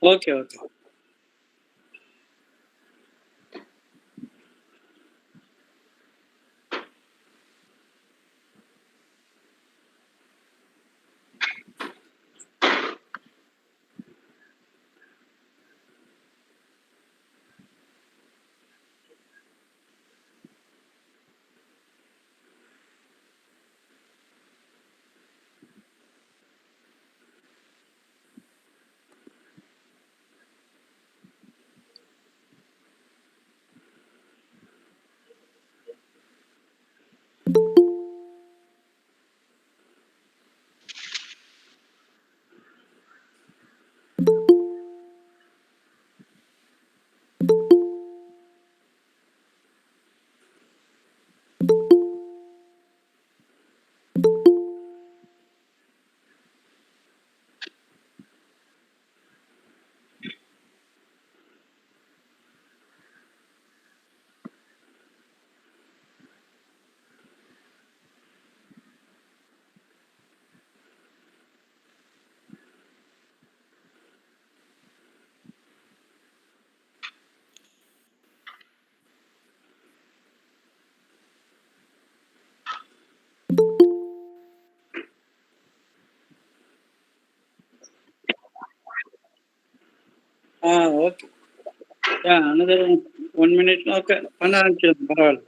Okay, okay. Okay. Yeah, another 1 minute. Okay, பண்ண ஆரம்பிச்சிடும் பரவாயில்ல.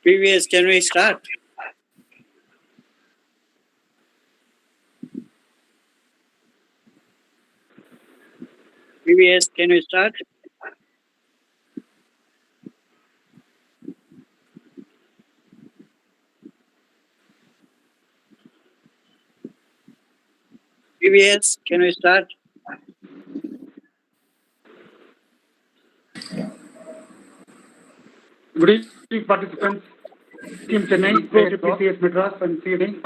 Previous, can we start? Previous, can we start? Previous, can we start? Good evening, participants. Team Chennai, IEEE Madras, and CED.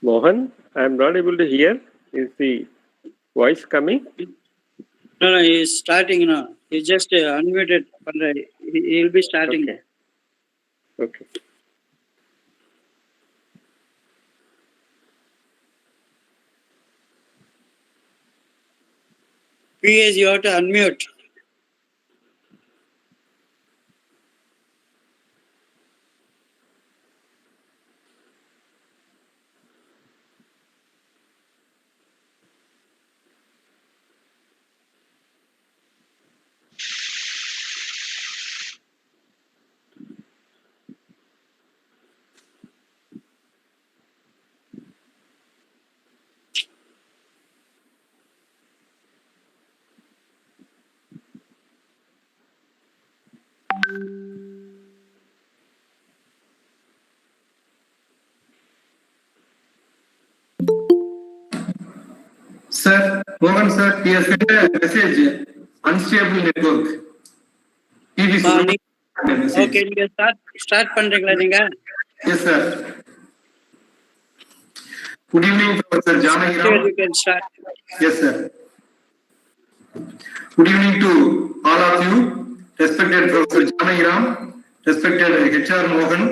Mohan, I'm not able to hear. Is the voice coming? No, he's starting now. He just unmuted. He'll be starting. Okay. Okay. Previous, you have to unmute. Sir, Mohan sir, he has sent a message, unstable network. Okay, நீங்க start பண்றீங்களா நீங்க? Yes, sir. Good evening, Professor Janakiram. You can start. Yes, sir. Good evening to all of you, respected Professor Janakiram, respected HR Mohan,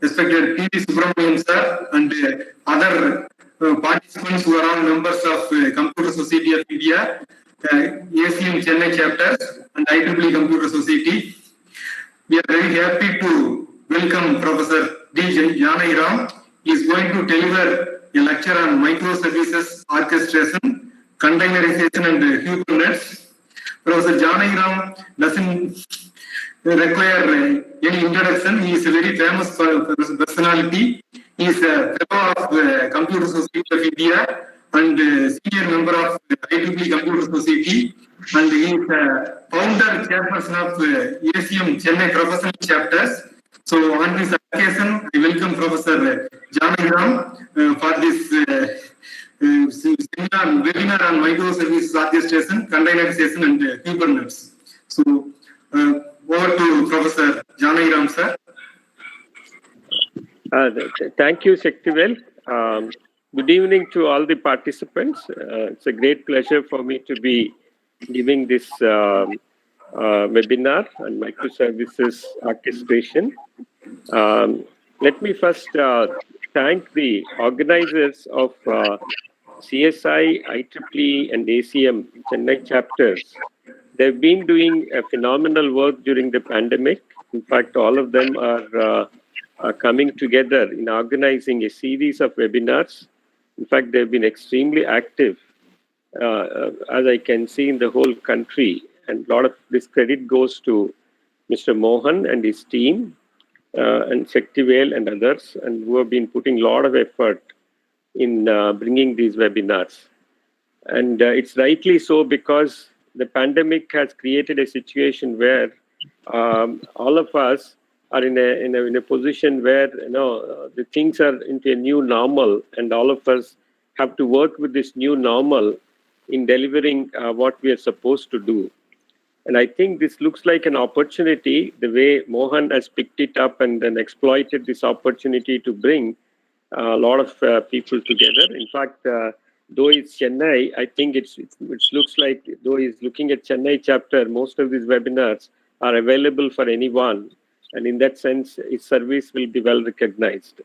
respected P.V. Subramanian sir, and other participants who are all members of Computer Society of India, ACM Chennai chapters, and IEEE Computer Society. We are very happy to welcome Professor D. Janakiram. He is going to deliver a lecture on microservices orchestration, containerization, and Kubernetes. Professor Janakiram doesn't require any introduction. He is a very famous personality. He is a fellow of Computer Society of India and senior member of IEEE Computer Society. And he is founder chairperson of ACM Chennai professional chapters. So on this occasion, I welcome Professor Janakiram for this webinar on microservices orchestration, containerization, and Kubernetes. So over to Professor Janakiram, sir. Thank you, Shaktivel. Good evening to all the participants. It's a great pleasure for me to be giving this webinar on microservices orchestration. Let me first thank the organizers of CSI, IEEE, and ACM Chennai chapters. They've been doing a phenomenal work during the pandemic. In fact, all of them are coming together in organizing a series of webinars. In fact, they've been extremely active, as I can see in the whole country. And a lot of this credit goes to Mr. Mohan and his team, and Shaktivel and others, and who have been putting a lot of effort in bringing these webinars. And it's rightly so, because the pandemic has created a situation where all of us are in a position where the things are into a new normal, and all of us have to work with this new normal in delivering what we are supposed to do. And I think this looks like an opportunity, the way Mohan has picked it up and then exploited this opportunity to bring a lot of people together. In fact, though it's Chennai, I think it looks like, though he's looking at Chennai chapter, most of these webinars are available for anyone. And in that sense, its service will be well recognized.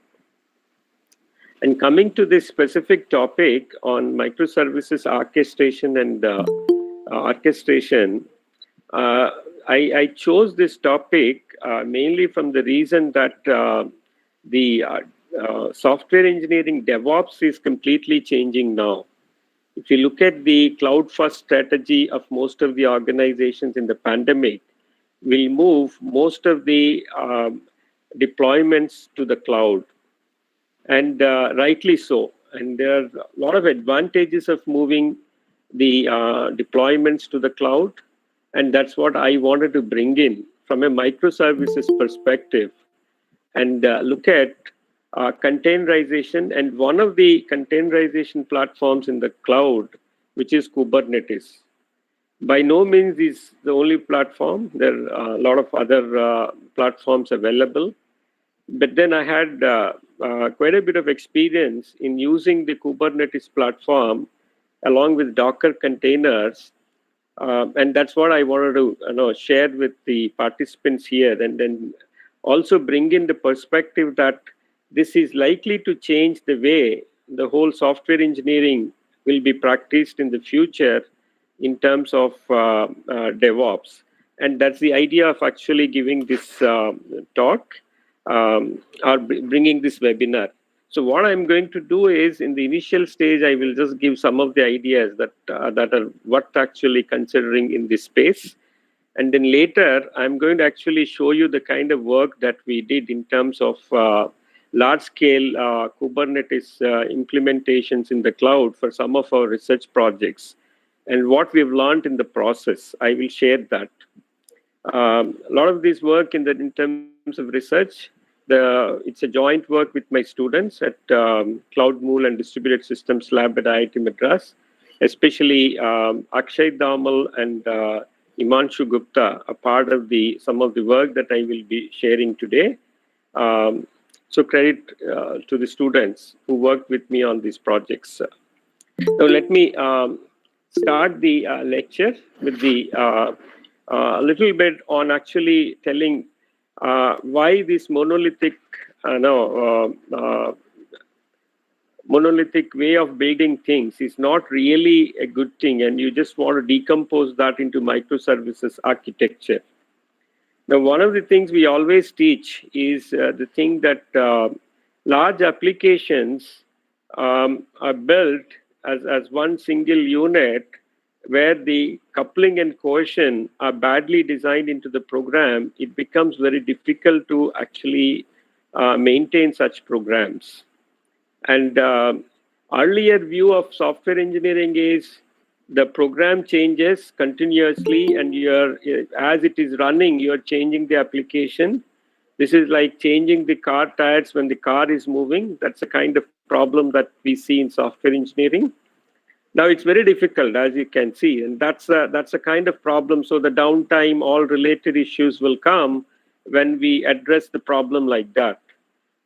And coming to this specific topic on microservices orchestration and orchestration, I chose this topic mainly from the reason that the software engineering DevOps is completely changing now. If you look at the cloud-first strategy of most of the organizations in the pandemic, will move most of the deployments to the cloud, and rightly so. And there are a lot of advantages of moving the deployments to the cloud, and that's what I wanted to bring in from a microservices perspective and look at containerization. And one of the containerization platforms in the cloud, which is Kubernetes. By no means is the only platform. There are a lot of other platforms available. But then I had quite a bit of experience in using the Kubernetes platform along with Docker containers. And that's what I wanted to share with the participants here, and then also bring in the perspective that this is likely to change the way the whole software engineering will be practiced in the future in terms of DevOps. And that's the idea of actually giving this talk or bringing this webinar. So what I'm going to do is, in the initial stage, I will just give some of the ideas that are what actually considering in this space. And then later, I'm going to actually show you the kind of work that we did in terms of large-scale Kubernetes implementations in the cloud for some of our research projects, and what we've learned in the process. I will share that. A lot of this work in terms of research, it's a joint work with my students at Cloud Mool and Distributed Systems Lab at IIT Madras, especially Akshay Damal and Imanshu Gupta, a part of some of the work that I will be sharing today. So credit to the students who worked with me on these projects. Now let me start the lecture with a little bit on actually telling why this monolithic way of building things is not really a good thing, and you just want to decompose that into microservices architecture. Now, one of the things we always teach is the thing that large applications are built as one single unit, where the coupling and cohesion are badly designed into the program. It becomes very difficult to actually maintain such programs. And earlier view of software engineering is the program changes continuously, and as it is running, you're changing the application. This is like changing the car tires when the car is moving. That's a kind of problem that we see in software engineering. Now it's very difficult, as you can see, and that's a kind of problem. So the downtime, all related issues will come when we address the problem like that.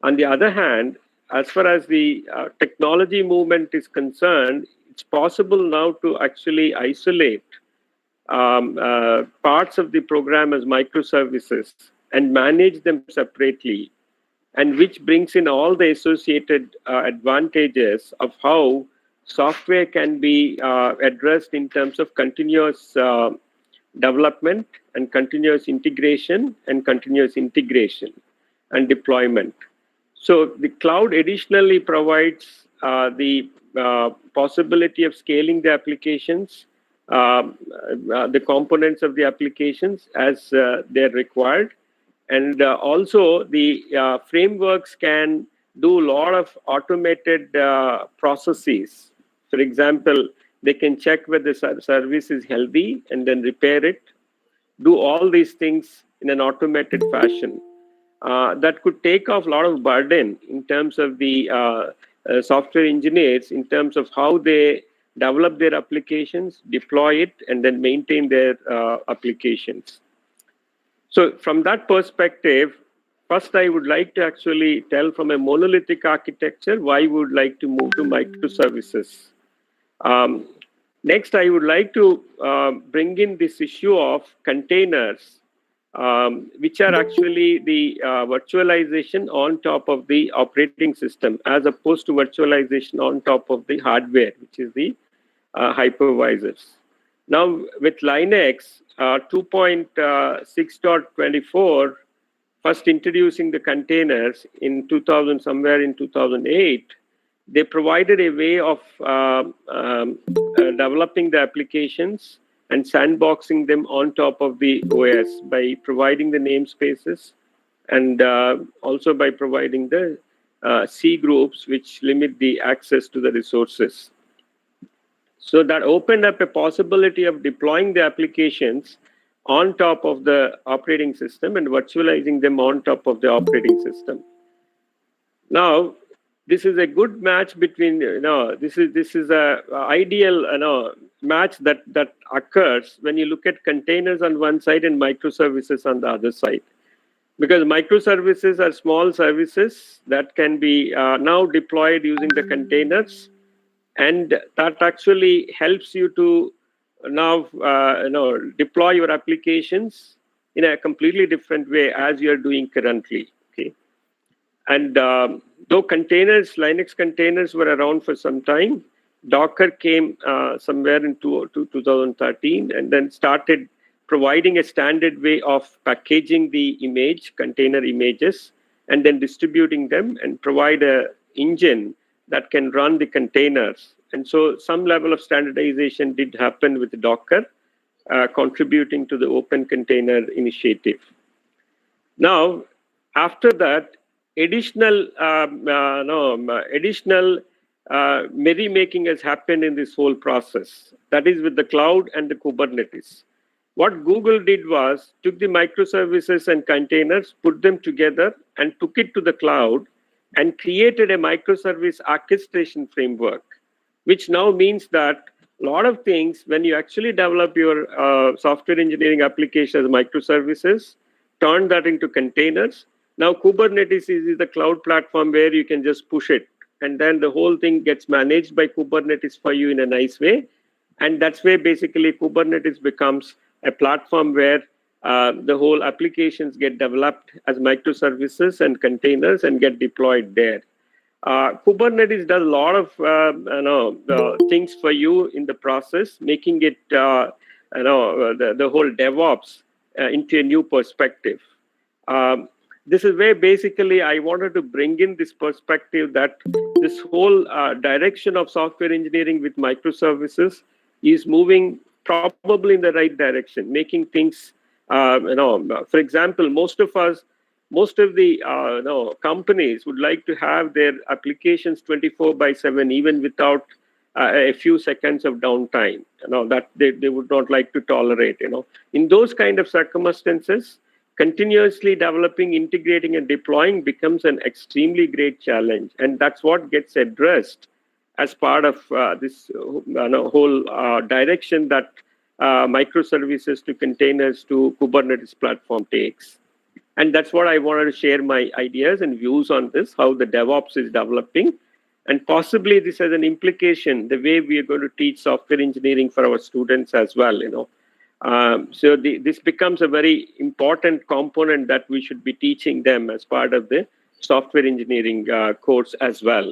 On the other hand, as far as the technology movement is concerned, it's possible now to actually isolate parts of the program as microservices and manage them separately, and which brings in all the associated advantages of how software can be addressed in terms of continuous development and continuous integration and deployment. So the cloud additionally provides the possibility of scaling the applications, the components of the applications as they're required. And also the frameworks can do a lot of automated processes. For example, they can check whether the service is healthy and then repair it, do all these things in an automated fashion. That could take off a lot of burden in terms of the software engineers, in terms of how they develop their applications, deploy it, and then maintain their applications. So from that perspective, first I would like to actually tell from a monolithic architecture why we would like to move to microservices. Next, I would like to bring in this issue of containers, which are actually the virtualization on top of the operating system, as opposed to virtualization on top of the hardware, which is the hypervisors. Now, with Linux 2.6.24, first introducing the containers in 2000, somewhere in 2008, they provided a way of developing the applications and sandboxing them on top of the OS by providing the namespaces and also by providing the C groups, which limit the access to the resources. So that opened up a possibility of deploying the applications on top of the operating system and virtualizing them on top of the operating system. Now, this is a good match between, this is a ideal, match that occurs when you look at containers on one side and microservices on the other side. Because microservices are small services that can be now deployed using the containers, and that actually helps you to now deploy your applications in a completely different way as you are doing currently. Okay, and though containers, Linux containers were around for some time, Docker came somewhere in 2013 and then started providing a standard way of packaging the container images, and then distributing them and provide an engine that can run the containers. And so some level of standardization did happen with Docker, contributing to the open container initiative. Now, after that, additional merrymaking has happened in this whole process. That is with the cloud and the Kubernetes. What Google did was took the microservices and containers, put them together, and took it to the cloud and created a microservice orchestration framework, which now means that a lot of things, when you actually develop your software engineering application as microservices, turn that into containers. Now, Kubernetes is the cloud platform where you can just push it, and then the whole thing gets managed by Kubernetes for you in a nice way. And that's where basically Kubernetes becomes a platform where the whole applications get developed as microservices and containers and get deployed there. Kubernetes does a lot of things for you in the process, making it the whole DevOps into a new perspective. This is where basically I wanted to bring in this perspective that this whole direction of software engineering with microservices is moving probably in the right direction, making things, for example, most of the companies would like to have their applications 24/7, even without a few seconds of downtime. That they would not like to tolerate. In those kind of circumstances, continuously developing, integrating, and deploying becomes an extremely great challenge, and that's what gets addressed as part of this whole direction that microservices to containers to Kubernetes platform takes. And that's what I wanted to share my ideas and views on this, how the DevOps is developing. And possibly this has an implication, the way we are going to teach software engineering for our students as well. So this becomes a very important component that we should be teaching them as part of the software engineering course as well.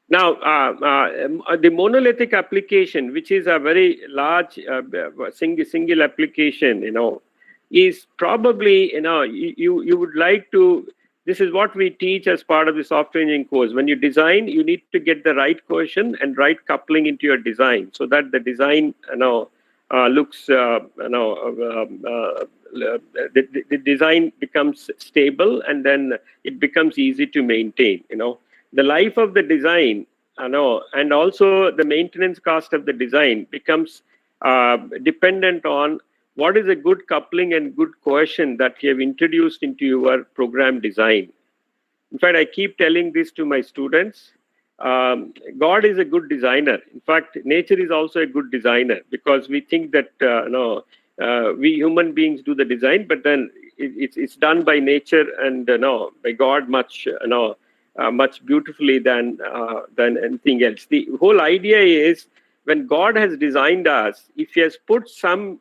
Now, the monolithic application, which is a very large single application, is probably, you would like to, this is what we teach as part of the software engineering course. When you design, you need to get the right cohesion and right coupling into your design so that the design, looks, the design becomes stable, and then it becomes easy to maintain, The life of the design, and also the maintenance cost of the design becomes dependent on what is a good coupling and good cohesion that you have introduced into your program design. In fact, I keep telling this to my students. God is a good designer. In fact, nature is also a good designer, because we think that we human beings do the design, but then it's done by nature and by God much much beautifully than anything else. The whole idea is, when God has designed us, if He has put some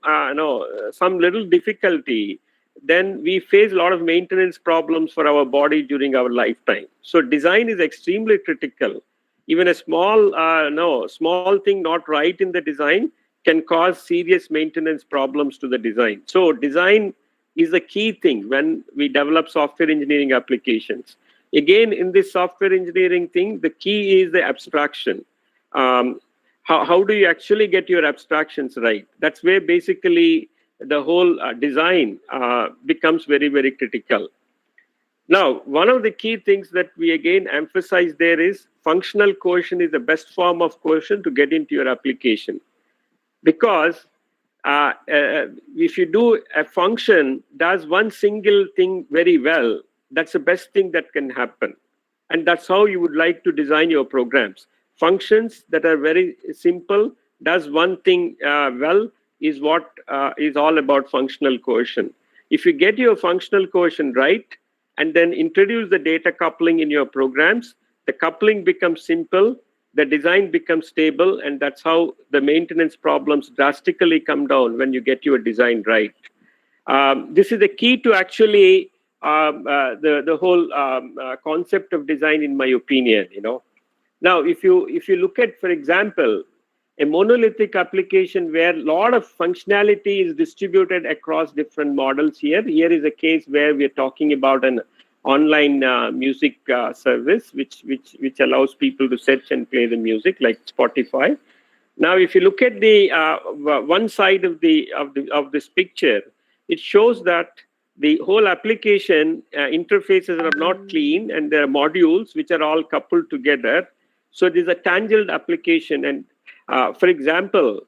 some little difficulty, then we face a lot of maintenance problems for our body during our lifetime. So design is extremely critical. Even a small thing not right in the design can cause serious maintenance problems to the design. So design is a key thing when we develop software engineering applications. Again, in this software engineering thing, the key is the abstraction. How do you actually get your abstractions right? That's where basically the whole design becomes very, very critical. Now, one of the key things that we again emphasize there is functional cohesion is the best form of cohesion to get into your application. Because if you do a function does one single thing very well, that's the best thing that can happen. And that's how you would like to design your programs. Functions that are very simple, does one thing well, is what is all about functional cohesion. If you get your functional cohesion right, and then introduce the data coupling in your programs, the coupling becomes simple, the design becomes stable, and that's how the maintenance problems drastically come down when you get your design right. This is the key to actually the whole concept of design, in my opinion. Now, if you look at, for example, a monolithic application where a lot of functionality is distributed across different models here. Here is a case where we are talking about an online music service, which allows people to search and play the music, like Spotify. Now, if you look at the one side of this picture, it shows that the whole application interfaces are not clean, and there are modules which are all coupled together. So it is a tangled application. And for example,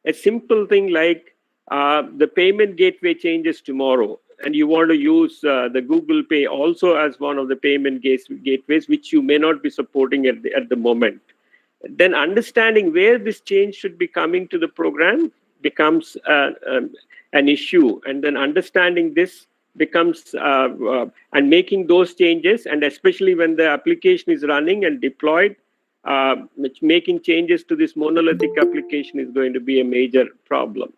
a simple thing like the payment gateway changes tomorrow, and you want to use the Google Pay also as one of the payment gateways, which you may not be supporting at the moment. Then understanding where this change should be coming to the program becomes an issue, and then understanding this becomes and making those changes, and especially when the application is running and deployed, making changes to this monolithic application is going to be a major problem.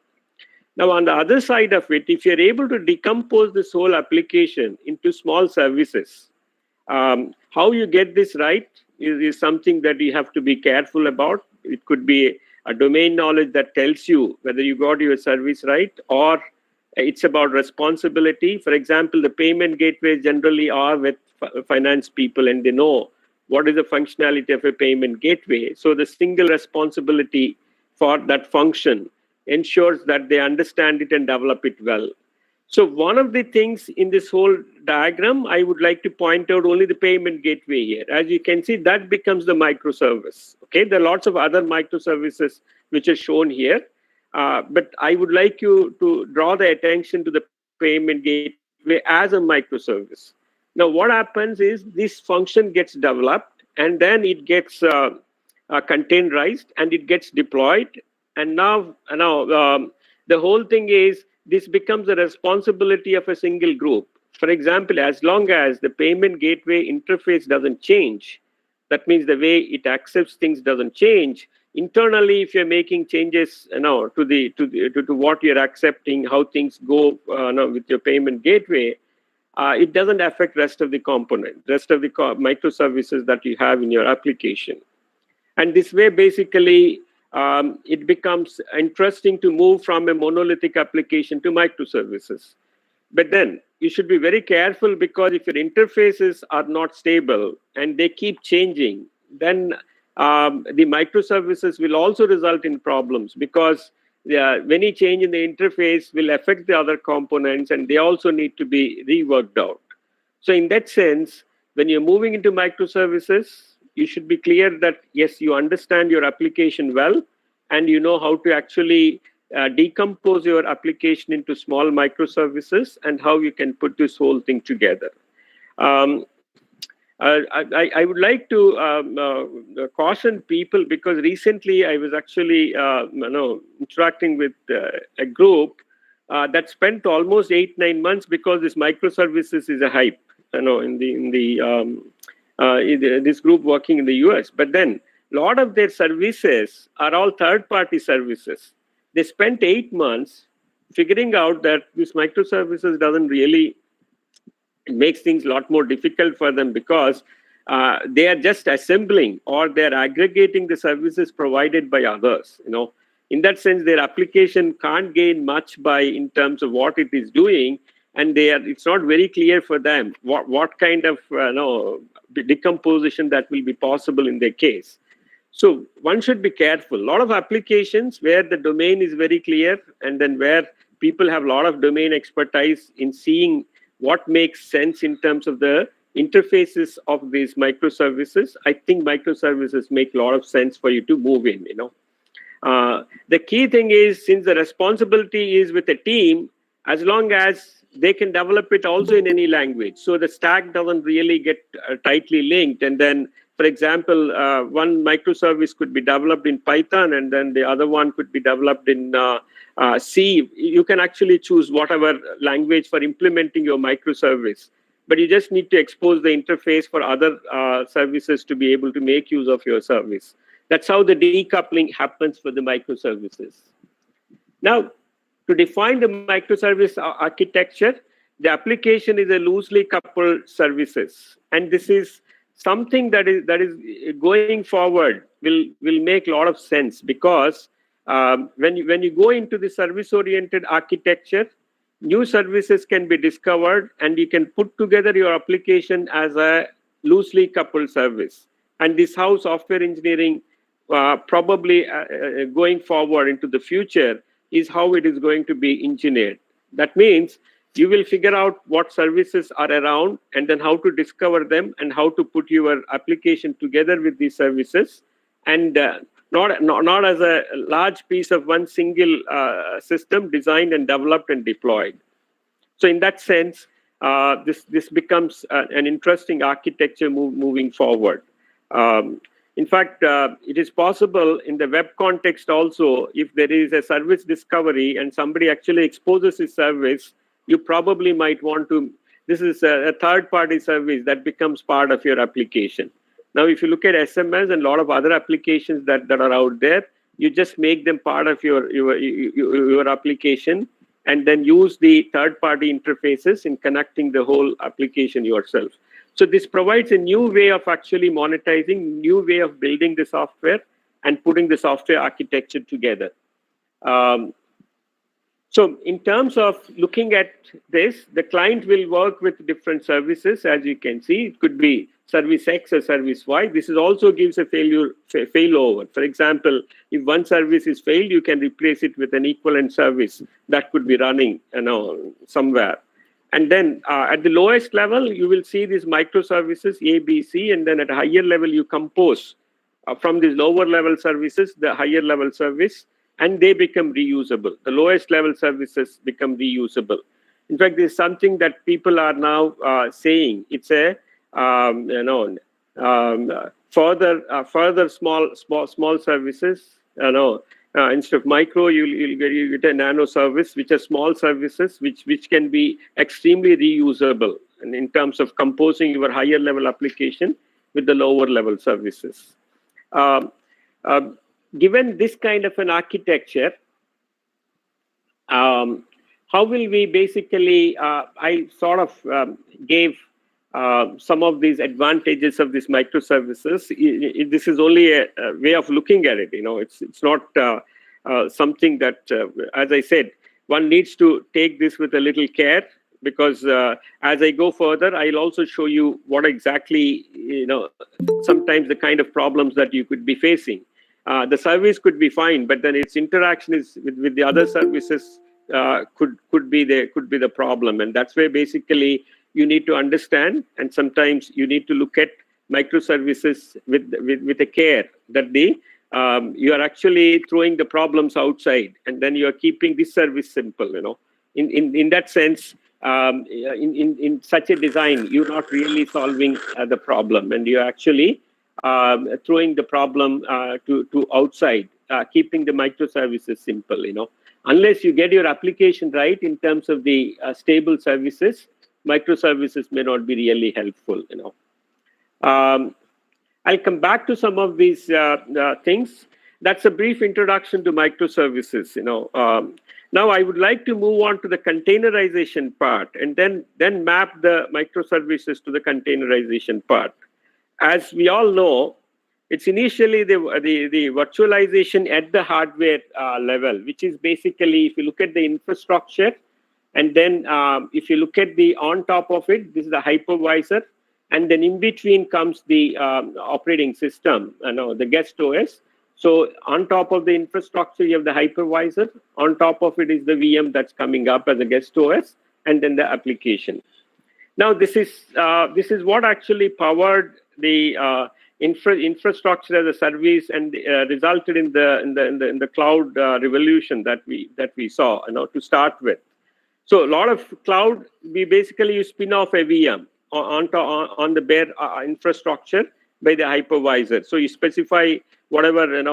Now, on the other side of it, if you're able to decompose this whole application into small services, how you get this right is something that you have to be careful about. It could be a domain knowledge that tells you whether you got your service right, or it's about responsibility. For example, the payment gateways generally are with finance people, and they know what is the functionality of a payment gateway. So the single responsibility for that function ensures that they understand it and develop it well. So one of the things in this whole diagram, I would like to point out only the payment gateway here. As you can see, that becomes the microservice. Okay, there are lots of other microservices which are shown here. But I would like you to draw the attention to the payment gateway as a microservice. Now, what happens is this function gets developed, and then it gets containerized, and it gets deployed. And now the whole thing is this becomes the responsibility of a single group. For example, as long as the payment gateway interface doesn't change, that means the way it accepts things doesn't change. Internally, if you're making changes to what you're accepting, how things go with your payment gateway, it doesn't affect rest of the microservices that you have in your application. And this way, basically, it becomes interesting to move from a monolithic application to microservices. But then you should be very careful, because if your interfaces are not stable and they keep changing, then the microservices will also result in problems, because any change in the interface will affect the other components, and they also need to be reworked out. So in that sense, when you're moving into microservices, you should be clear that, yes, you understand your application well, and you know how to actually decompose your application into small microservices, and how you can put this whole thing together. I would like to caution people, because recently I was actually interacting with a group that spent almost 8-9 months, because this microservices is a hype, in the this group working in the US. But then a lot of their services are all third-party services. They spent 8 months figuring out that this microservices doesn't really, it makes things a lot more difficult for them because they are just assembling or they're aggregating the services provided by others. In that sense, their application can't gain much by in terms of what it is doing, and it's not very clear for them what kind of decomposition that will be possible in their case. So one should be careful. A lot of applications where the domain is very clear, and then where people have a lot of domain expertise in seeing what makes sense in terms of the interfaces of these microservices. I think microservices make a lot of sense for you to move in. The key thing is, since the responsibility is with a team, as long as they can develop it also in any language, so the stack doesn't really get tightly linked. And then, for example, one microservice could be developed in Python, and then the other one could be developed in C. You can actually choose whatever language for implementing your microservice, but you just need to expose the interface for other services to be able to make use of your service. That's how the decoupling happens for the microservices. Now, to define the microservice architecture, the application is a loosely coupled services, and this is something that is going forward will make a lot of sense, because when you go into the service-oriented architecture, new services can be discovered, and you can put together your application as a loosely coupled service. And this is how software engineering probably going forward into the future is how it is going to be engineered. That means you will figure out what services are around, and then how to discover them, and how to put your application together with these services, and not as a large piece of one single system designed and developed and deployed. So in that sense, this becomes an interesting architecture moving forward. In fact, it is possible in the web context also, if there is a service discovery and somebody actually exposes his service, you probably might want to, this is a third-party service that becomes part of your application. Now, if you look at SMS and a lot of other applications that are out there, you just make them part of your application, and then use the third-party interfaces in connecting the whole application yourself. So this provides a new way of actually monetizing, new way of building the software and putting the software architecture together. So in terms of looking at this, the client will work with different services. As you can see, it could be service X or service Y. This is also gives a failover. For example, if one service is failed, you can replace it with an equivalent service that could be running somewhere. And then at the lowest level, you will see these microservices A, B, C, and then at a higher level, you compose from these lower level services, the higher level service, and they become reusable. The lowest level services become reusable. In fact, there's something that people are now saying. It's a further small services. Instead of micro, you'll get a nano service, which are small services, which can be extremely reusable, and in terms of composing your higher level application with the lower level services. Given this kind of an architecture, how will we basically, I sort of gave some of these advantages of these microservices. This is only a way of looking at it. It's not something that, as I said, one needs to take this with a little care, because as I go further, I'll also show you what exactly, sometimes the kind of problems that you could be facing. The service could be fine, but then its interaction is with the other services could be the problem, and that's where basically you need to understand, and sometimes you need to look at microservices with a care that you are actually throwing the problems outside, and then you are keeping this service simple. In that sense, in such a design, you're not really solving the problem, and you're actually throwing the problem to outside, keeping the microservices simple. Unless you get your application right in terms of the stable services, microservices may not be really helpful. I'll come back to some of these things. That's a brief introduction to microservices. Now I would like to move on to the containerization part, and then map the microservices to the containerization part. As we all know, it's initially the virtualization at the hardware level, which is basically, if you look at the infrastructure, and then if you look at the on top of it, this is the hypervisor, and then in between comes the operating system, the guest OS. So on top of the infrastructure, you have the hypervisor. On top of it is the VM that's coming up as a guest OS, and then the application. Now this is what actually powered the infrastructure as a service and resulted in the cloud revolution that we saw. To start with. So a lot of cloud, you spin off a VM on the bare infrastructure by the hypervisor. So you specify whatever the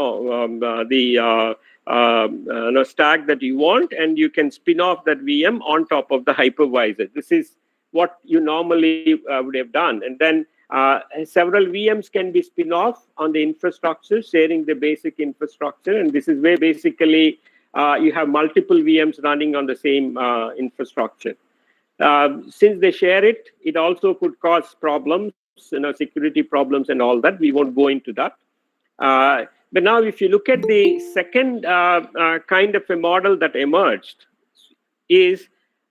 stack that you want, and you can spin off that VM on top of the hypervisor. This is what you normally would have done, and then several VMs can be spin off on the infrastructure, sharing the basic infrastructure, and this is where basically you have multiple VMs running on the same infrastructure. Since they share it, it also could cause problems, security problems and all that. We won't go into that. But now if you look at the second kind of a model that emerged is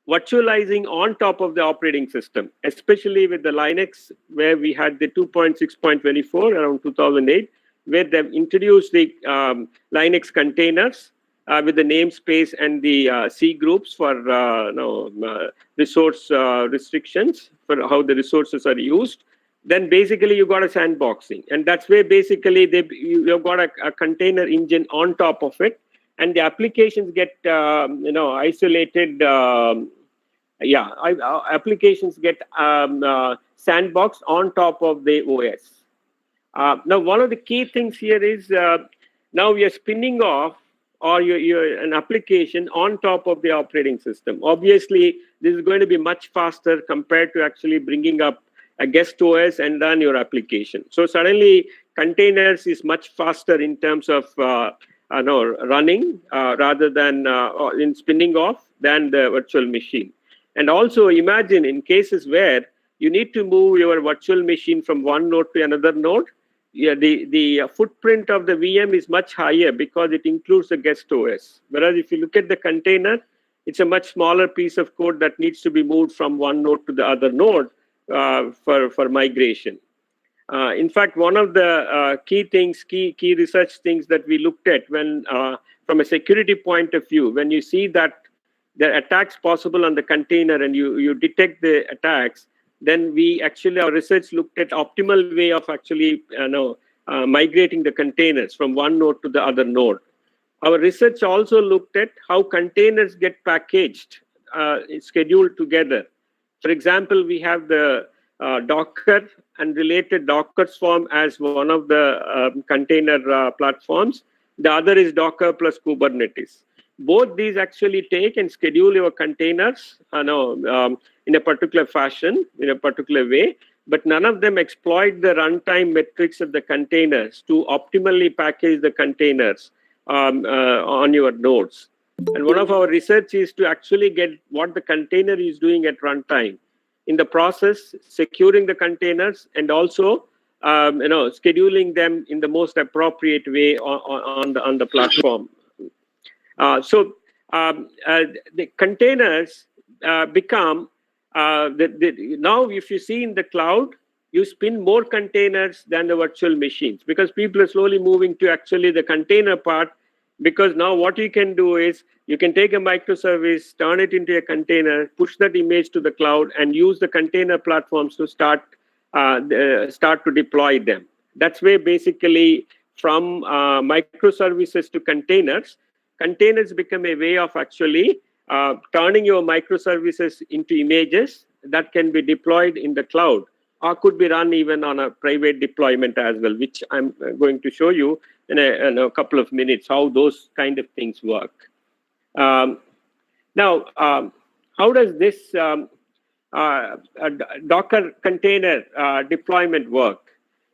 virtualizing on top of the operating system, especially with the Linux, where we had the 2.6.24 around 2008, where they've introduced the Linux containers with the namespace and the C groups for resource restrictions for how the resources are used. Then basically you got a sandboxing, and that's where basically you've got a container engine on top of it, and the applications get isolated. Applications get sandboxed on top of the OS. Now, one of the key things here is now we are spinning off or you're an application on top of the operating system. Obviously, this is going to be much faster compared to actually bringing up a guest OS and run your application. So suddenly, containers is much faster in terms of running rather than in spinning off than the virtual machine. And also imagine in cases where you need to move your virtual machine from one node to another node, the footprint of the VM is much higher because it includes the guest OS. Whereas if you look at the container, it's a much smaller piece of code that needs to be moved from one node to the other node for migration. In fact, one of the key research things that we looked at when, from a security point of view, when you see that the attacks possible on the container and you detect the attacks, then our research looked at optimal way of actually migrating the containers from one node to the other node. Our research also looked at how containers get packaged, scheduled together. For example, we have the Docker and related Docker Swarm as one of the container platforms. The other is Docker plus Kubernetes. Both these actually take and schedule your containers in a particular fashion, in a particular way, but none of them exploit the runtime metrics of the containers to optimally package the containers on your nodes. And one of our research is to actually get what the container is doing at runtime. In the process, securing the containers and also scheduling them in the most appropriate way on the platform. So the containers become now if you see in the cloud, you spin more containers than the virtual machines because people are slowly moving to actually the container part, because now what you can do is you can take a microservice, turn it into a container, push that image to the cloud, and use the container platforms to start to deploy them. That's where basically from microservices to containers become a way of actually turning your microservices into images that can be deployed in the cloud or could be run even on a private deployment as well, which I'm going to show you in a couple of minutes how those kind of things work. Now, how does this Docker container deployment work?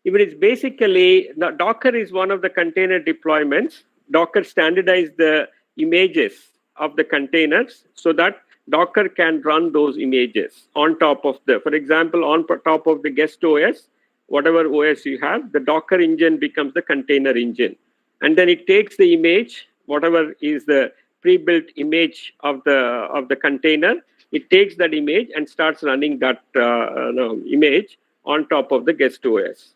If it is basically, Docker is one of the container deployments. Docker standardized the images of the containers so that Docker can run those images on top of for example, on top of the guest OS, whatever OS you have, the Docker engine becomes the container engine. And then it takes the image, whatever is the pre-built image of the container, it takes that image and starts running that image on top of the guest OS.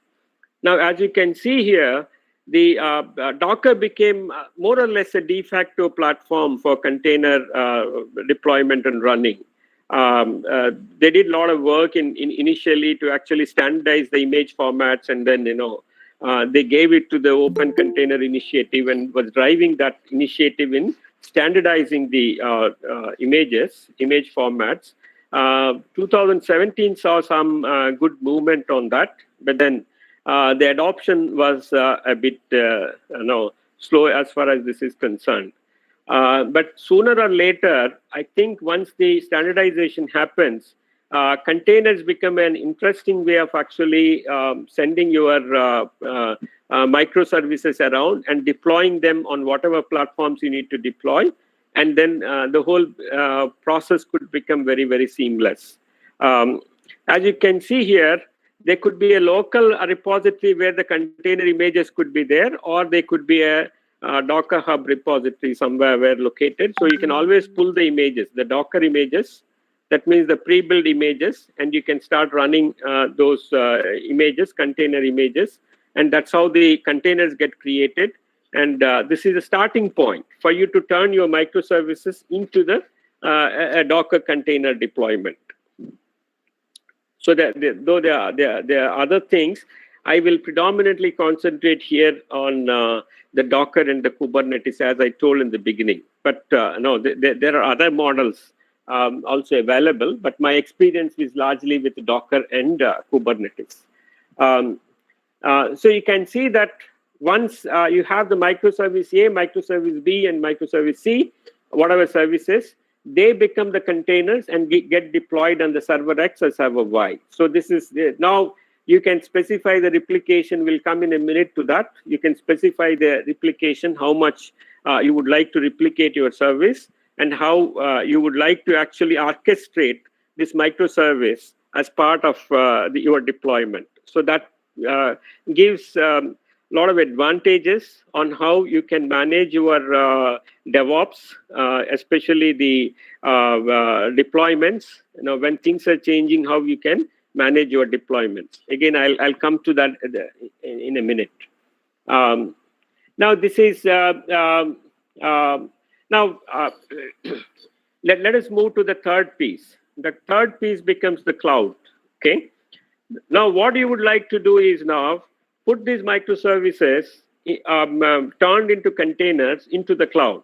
Now, as you can see here, the Docker became more or less a de facto platform for container deployment and running. They did a lot of work initially to actually standardize the image formats, and then they gave it to the Open Container Initiative and was driving that initiative in standardizing the image formats. 2017 saw some good movement on that, but then the adoption was a bit slow as far as this is concerned. But sooner or later, I think once the standardization happens, containers become an interesting way of actually sending your microservices around and deploying them on whatever platforms you need to deploy. And then the whole process could become very, very seamless. As you can see here, there could be a local repository where the container images could be there, or they could be a Docker Hub repository somewhere where located. So you can always pull the images, the Docker images, that means the pre-built images, and you can start running those images, container images, and that's how the containers get created. And this is a starting point for you to turn your microservices into a Docker container deployment. So though there are other things, I will predominantly concentrate here on the Docker and the Kubernetes, as I told in the beginning. But no, there are other models also available, but my experience is largely with Docker and Kubernetes. So you can see that once you have the microservice A, microservice B, and microservice C, whatever services, they become the containers and get deployed on the server X or server Y. So this is now you can specify the replication. We'll come in a minute to that. You can specify the replication, how much you would like to replicate your service, and how you would like to actually orchestrate this microservice as part of your deployment. So that gives a lot of advantages on how you can manage your DevOps, especially the deployments. When things are changing, how you can manage your deployments. Again, I'll come to that in a minute. Now, this is let us move to the third piece. The third piece becomes the cloud. Okay. Now, what you would like to do is now put these microservices turned into containers into the cloud.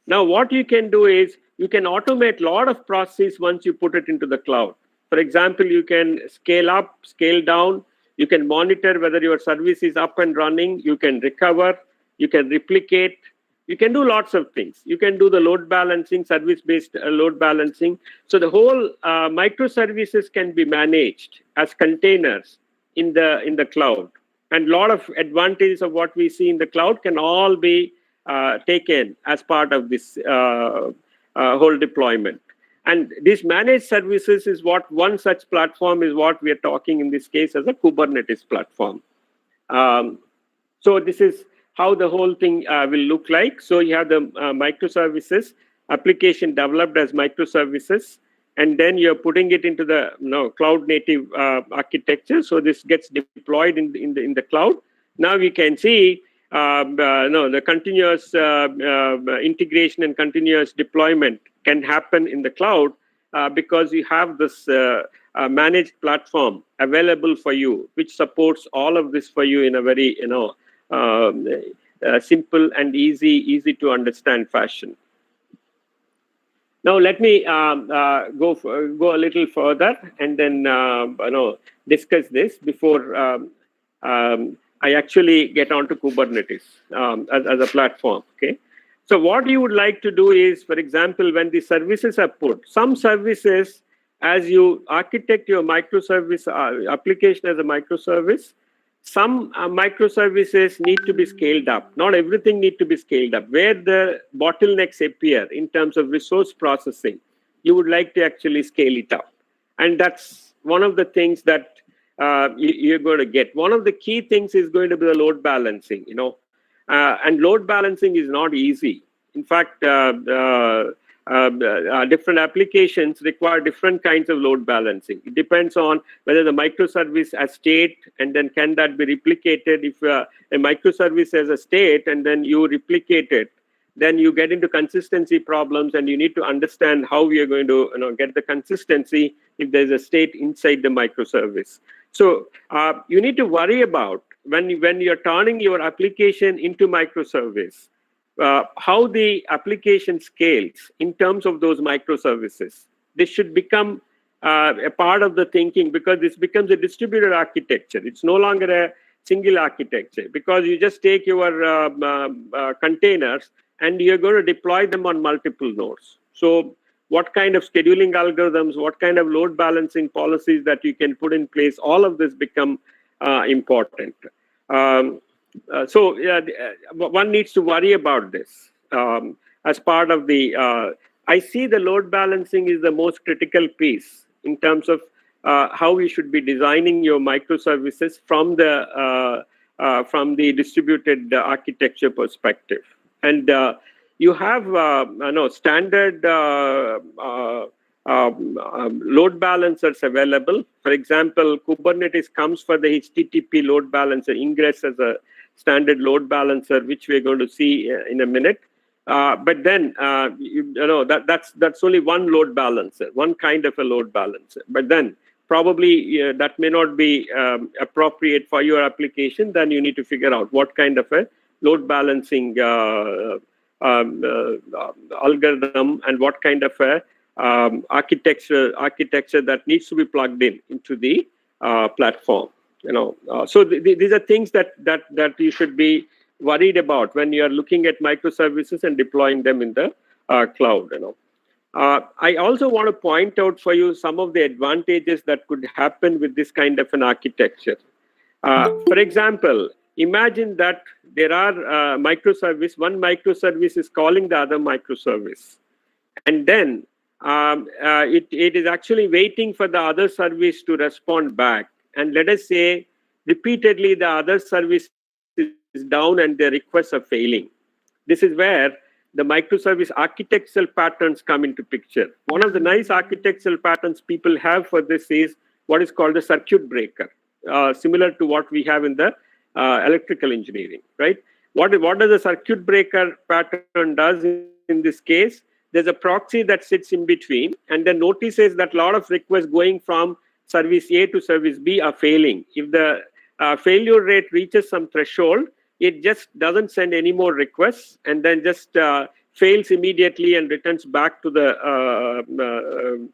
Now, what you can do is you can automate a lot of processes once you put it into the cloud. For example, you can scale up, scale down. You can monitor whether your service is up and running. You can recover. You can replicate. You can do lots of things. You can do the load balancing, service-based load balancing. So the whole microservices can be managed as containers in the cloud. And a lot of advantages of what we see in the cloud can all be taken as part of this whole deployment. And this managed services is what one such platform is what we are talking in this case as a Kubernetes platform. So this is how the whole thing will look like. So you have the microservices, application developed as microservices, and then you're putting it into the cloud native architecture. So this gets deployed in the cloud. Now we can see the continuous integration and continuous deployment can happen in the cloud because you have this managed platform available for you, which supports all of this for you in a very simple and easy to understand fashion. Now let me go a little further and then discuss this before I actually get onto Kubernetes as a platform. Okay, so what you would like to do is, for example, when the services are put, some services, as you architect your microservice application as a microservice, some microservices need to be scaled up. Not everything need to be scaled up. Where the bottlenecks appear in terms of resource processing, you would like to actually scale it up. And that's one of the things that you're going to get. One of the key things is going to be the load balancing, and load balancing is not easy. In fact, different applications require different kinds of load balancing. It depends on whether the microservice has state, and then can that be replicated. If a microservice has a state and then you replicate it, then you get into consistency problems, and you need to understand how we are going to get the consistency if there's a state inside the microservice. So you need to worry about when you're turning your application into microservice, how the application scales in terms of those microservices. This should become a part of the thinking, because this becomes a distributed architecture. It's no longer a single architecture, because you just take your containers and you're going to deploy them on multiple nodes. So what kind of scheduling algorithms, what kind of load balancing policies that you can put in place, all of this become important. So one needs to worry about this as part of the, I see the load balancing is the most critical piece in terms of how you should be designing your microservices from the distributed architecture perspective. And you have standard load balancers available. For example, Kubernetes comes for the HTTP load balancer, Ingress as a standard load balancer, which we're going to see in a minute. But then, that's only one load balancer, one kind of a load balancer. But then probably that may not be appropriate for your application. Then you need to figure out what kind of a load balancing algorithm and what kind of a architecture that needs to be plugged into the platform. So these are things that you should be worried about when you are looking at microservices and deploying them in the cloud. I also want to point out for you some of the advantages that could happen with this kind of an architecture. For example, imagine that there are one microservice is calling the other microservice, and then it is actually waiting for the other service to respond back. And let us say repeatedly the other service is down and their requests are failing. This is where the microservice architectural patterns come into picture. One of the nice architectural patterns people have for this is what is called a circuit breaker, similar to what we have in the electrical engineering, right? What does a circuit breaker pattern does in this case? There's a proxy that sits in between and then notices that a lot of requests going from service A to service B are failing. If the failure rate reaches some threshold, it just doesn't send any more requests and then just fails immediately and returns back to the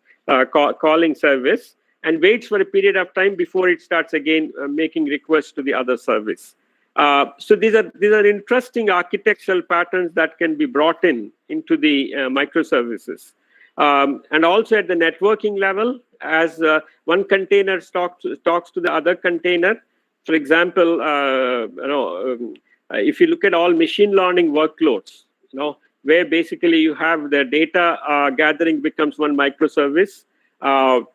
calling service and waits for a period of time before it starts again making requests to the other service. So these are interesting architectural patterns that can be brought into the microservices. And also at the networking level, as one container talks to the other container. For example, if you look at all machine learning workloads, where basically you have the data gathering becomes one microservice,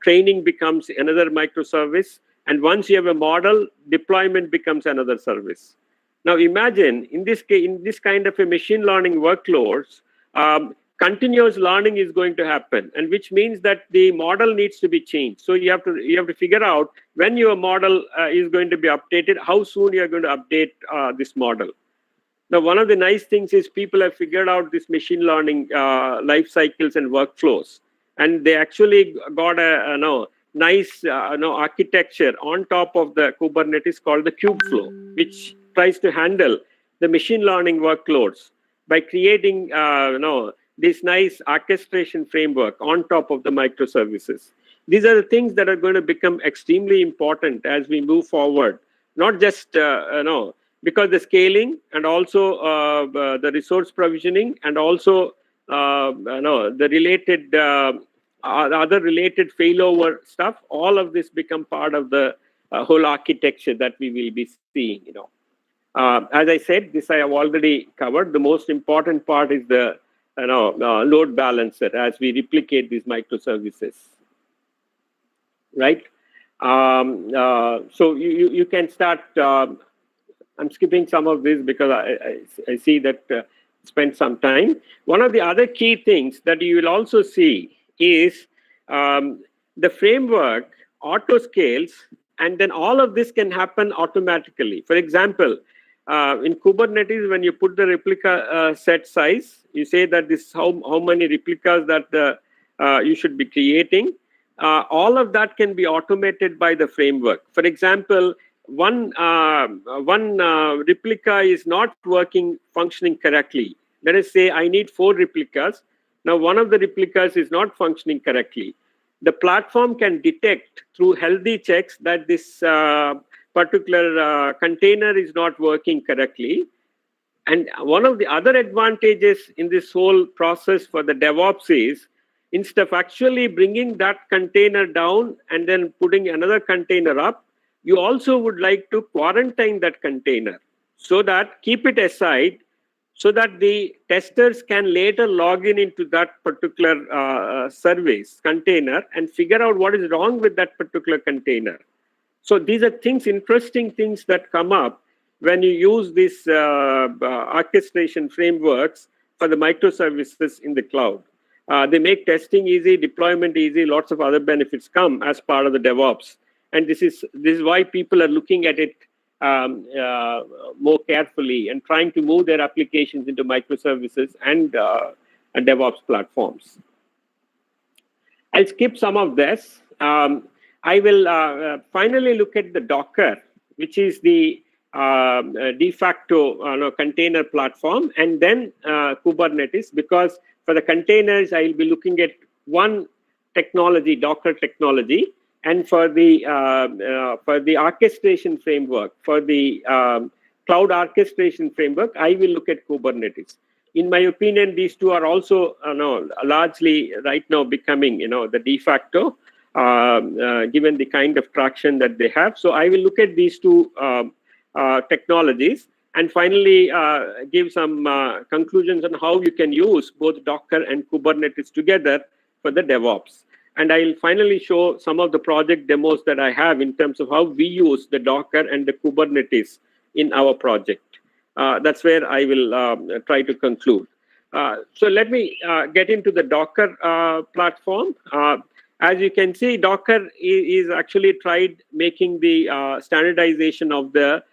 training becomes another microservice, and once you have a model, deployment becomes another service. Now imagine in this case, in this kind of a machine learning workloads, continuous learning is going to happen, and which means that the model needs to be changed. So you have to figure out when your model is going to be updated, how soon you are going to update this model. Now, one of the nice things is people have figured out this machine learning life cycles and workflows, and they actually got a nice architecture on top of the Kubernetes called the Kubeflow, which tries to handle the machine learning workloads by creating this nice orchestration framework on top of the microservices. These are the things that are going to become extremely important as we move forward, not just because the scaling and also the resource provisioning and also the related other related failover stuff, all of this become part of the whole architecture that we will be seeing. As I said, this I have already covered. The most important part is the load balancer as we replicate these microservices, right? So you can start. I'm skipping some of this because I see that spend some time. One of the other key things that you will also see is the framework auto scales, and then all of this can happen automatically. For example, in Kubernetes, when you put the replica set size, you say that this how many replicas that you should be creating. All of that can be automated by the framework. For example, one replica is not functioning correctly. Let us say I need 4 replicas. Now one of the replicas is not functioning correctly. The platform can detect through healthy checks that this particular container is not working correctly. And one of the other advantages in this whole process for the DevOps is, instead of actually bringing that container down and then putting another container up, you also would like to quarantine that container so that keep it aside so that the testers can later log into that particular service container and figure out what is wrong with that particular container. So these are interesting things that come up when you use these orchestration frameworks for the microservices in the cloud. They make testing easy, deployment easy, lots of other benefits come as part of the DevOps. And this is why people are looking at it more carefully and trying to move their applications into microservices and DevOps platforms. I'll skip some of this. I will finally look at the Docker, which is the de facto container platform, and then Kubernetes, because for the containers, I will be looking at one technology, Docker technology, and for the orchestration framework, for the cloud orchestration framework, I will look at Kubernetes. In my opinion, these two are also largely right now becoming the de facto, given the kind of traction that they have. So I will look at these two technologies and finally give some conclusions on how you can use both Docker and Kubernetes together for the DevOps. And I'll finally show some of the project demos that I have in terms of how we use the Docker and the Kubernetes in our project. That's where I will try to conclude. So let me get into the Docker platform. As you can see, Docker is actually tried making the standardization of the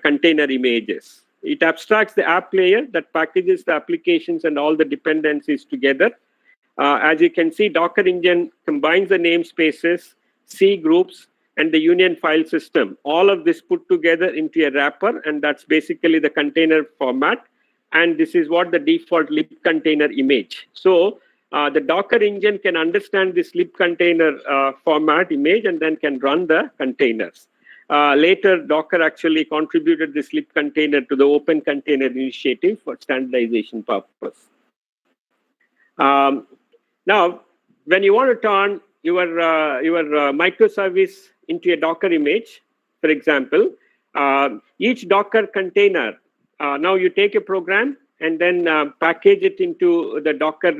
container images. It abstracts the app layer that packages the applications and all the dependencies together. As you can see, Docker engine combines the namespaces, C groups, and the union file system. All of this put together into a wrapper, and that's basically the container format. And this is what the default lib container image. So the Docker engine can understand this lib container format image and then can run the containers. Later, Docker actually contributed this lib container to the Open Container Initiative for standardization purpose. Now, when you want to turn your microservice into a Docker image, for example, each Docker container, now you take a program and then package it into the Docker,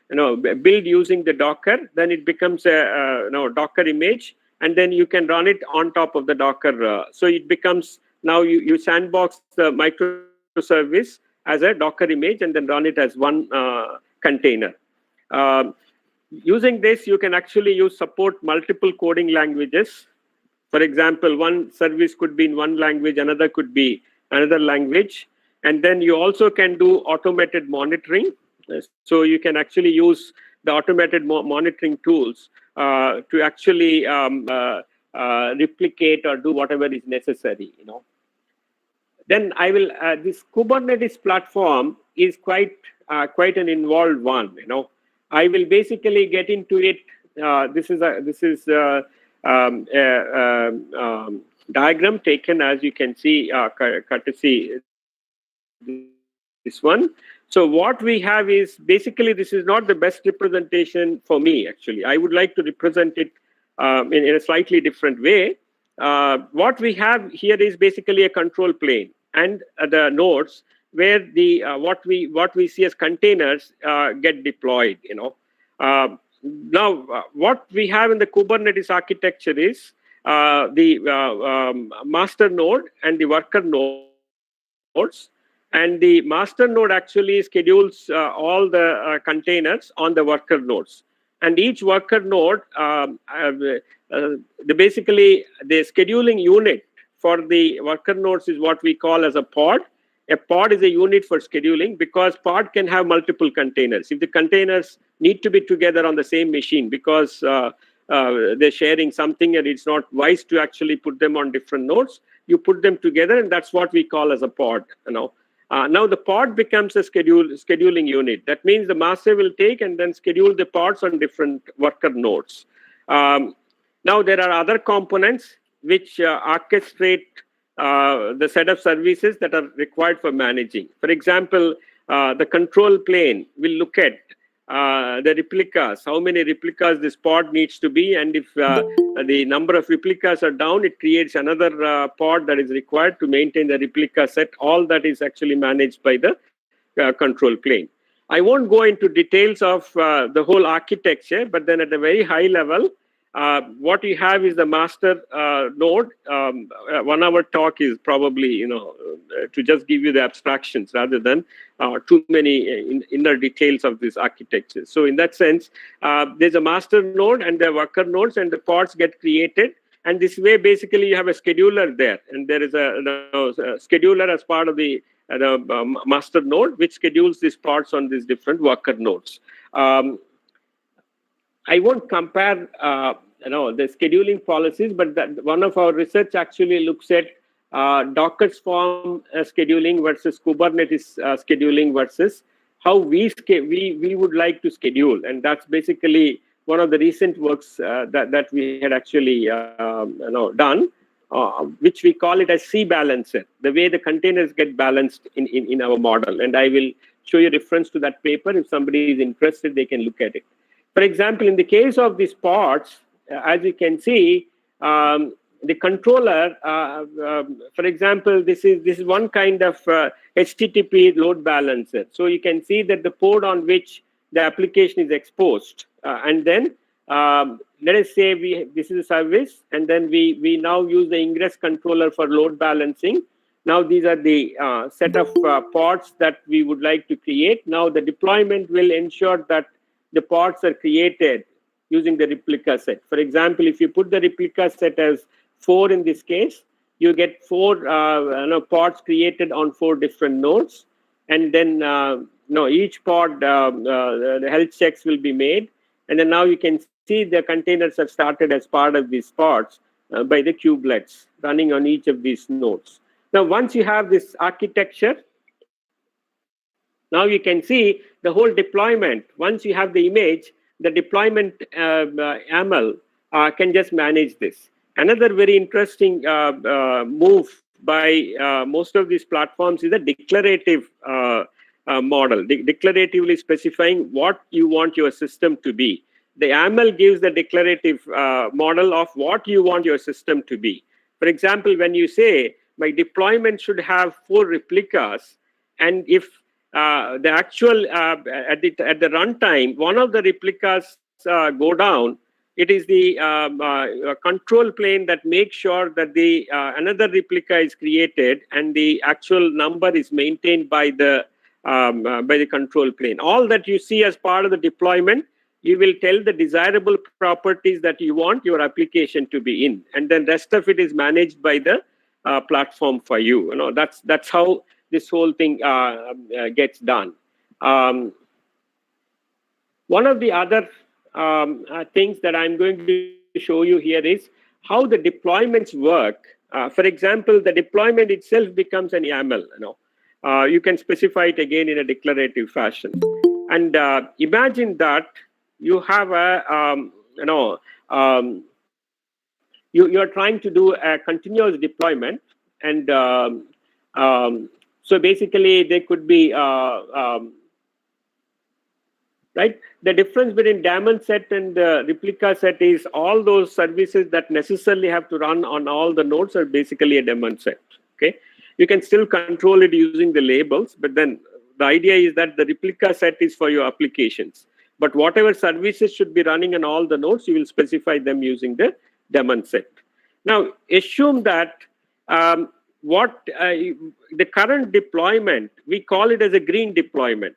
build using the Docker, then it becomes a Docker image, and then you can run it on top of the Docker. So it becomes, now you sandbox the microservice as a Docker image and then run it as one container. Using this, you can actually support multiple coding languages. For example, one service could be in one language, another could be another language. And then you also can do automated monitoring. So you can actually use the automated monitoring tools to actually replicate or do whatever is necessary. Then I will. This Kubernetes platform is quite an involved one. I will basically get into it. This is a diagram taken, as you can see, courtesy this one. So what we have is basically, this is not the best representation for me, actually. I would like to represent it in a slightly different way. what we have here is basically a control plane and the nodes where the what we see as containers get deployed. Now what we have in the Kubernetes architecture is the master node and the worker nodes, and the master node actually schedules all the containers on the worker nodes, and each worker node basically the scheduling unit for the worker nodes is what we call as a pod. A pod is a unit for scheduling because pod can have multiple containers. If the containers need to be together on the same machine because they're sharing something and it's not wise to actually put them on different nodes, you put them together, and that's what we call as a pod. Now the pod becomes a scheduling unit. That means the master will take and then schedule the pods on different worker nodes. Now there are other components which orchestrate the set of services that are required for managing. For example, the control plane will look at the replicas, how many replicas this pod needs to be, and if the number of replicas are down, it creates another pod that is required to maintain the replica set. All that is actually managed by the control plane. I won't go into details of the whole architecture, but then at a very high level, what you have is the master node. 1 hour talk is probably, to just give you the abstractions rather than too many inner details of this architecture. So in that sense, there's a master node and the worker nodes, and the pods get created. And this way, basically, you have a scheduler there, and there is a scheduler as part of the master node, which schedules these pods on these different worker nodes. I won't compare, the scheduling policies, but one of our research actually looks at Docker Swarm scheduling versus Kubernetes scheduling versus how we would like to schedule, and that's basically one of the recent works that we had actually done, which we call it as C balancer, the way the containers get balanced in our model. And I will show you a reference to that paper. If somebody is interested, they can look at it. For example, in the case of these pods, as you can see, the controller, for example, this is one kind of HTTP load balancer. So you can see that the port on which the application is exposed, and then let us say this is a service, and then we now use the ingress controller for load balancing. Now these are the set of pods that we would like to create. Now the deployment will ensure that the pods are created using the replica set. For example, if you put the replica set as 4 in this case, you get 4 pods created on 4 different nodes, and then each pod the health checks will be made, and then now you can see the containers are started as part of these pods by the kubelets running on each of these nodes. Now, once you have this architecture, now you can see the whole deployment. Once you have the image, the deployment YAML can just manage this. Another very interesting move by most of these platforms is a declarative model, declaratively specifying what you want your system to be. The YAML gives the declarative model of what you want your system to be. For example, when you say, my deployment should have 4 replicas, and if the actual at the runtime, one of the replicas go down, it is the control plane that makes sure that the another replica is created and the actual number is maintained by the control plane. All that you see as part of the deployment, you will tell the desirable properties that you want your application to be in, and then rest of it is managed by the platform for you. That's how this whole thing gets done. One of the other things that I'm going to show you here is how the deployments work. For example, the deployment itself becomes an YAML. You can specify it again in a declarative fashion. And imagine that you have a, you're trying to do a continuous deployment, and so basically, there could be right? The difference between daemon set and replica set is all those services that necessarily have to run on all the nodes are basically a daemon set, okay? You can still control it using the labels, but then the idea is that the replica set is for your applications. But whatever services should be running on all the nodes, you will specify them using the daemon set. Now, assume that the current deployment, we call it as a green deployment,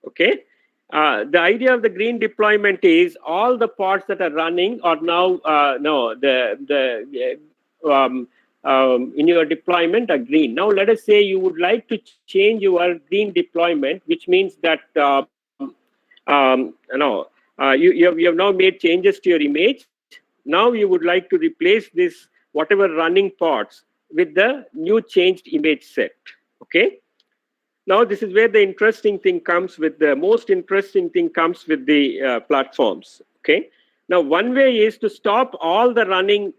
okay? The idea of the green deployment is all the pods that are running are now in your deployment are green. Now let us say you would like to change your green deployment, which means that you have now made changes to your image. Now you would like to replace this whatever running pods with the new changed image set, okay? Now, this is where the interesting thing comes with the most interesting thing comes with the platforms. Okay. Now, one way is to stop all the running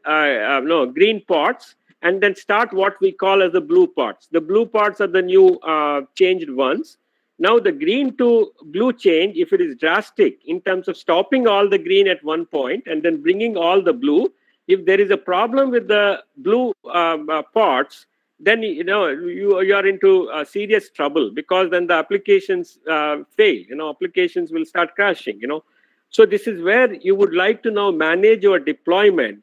green pods and then start what we call as the blue pods. The blue pods are the new changed ones. Now, the green to blue change, if it is drastic in terms of stopping all the green at one point and then bringing all the blue, if there is a problem with the blue pods, then you are into serious trouble, because then the applications fail. Applications will start crashing. So this is where you would like to now manage your deployment.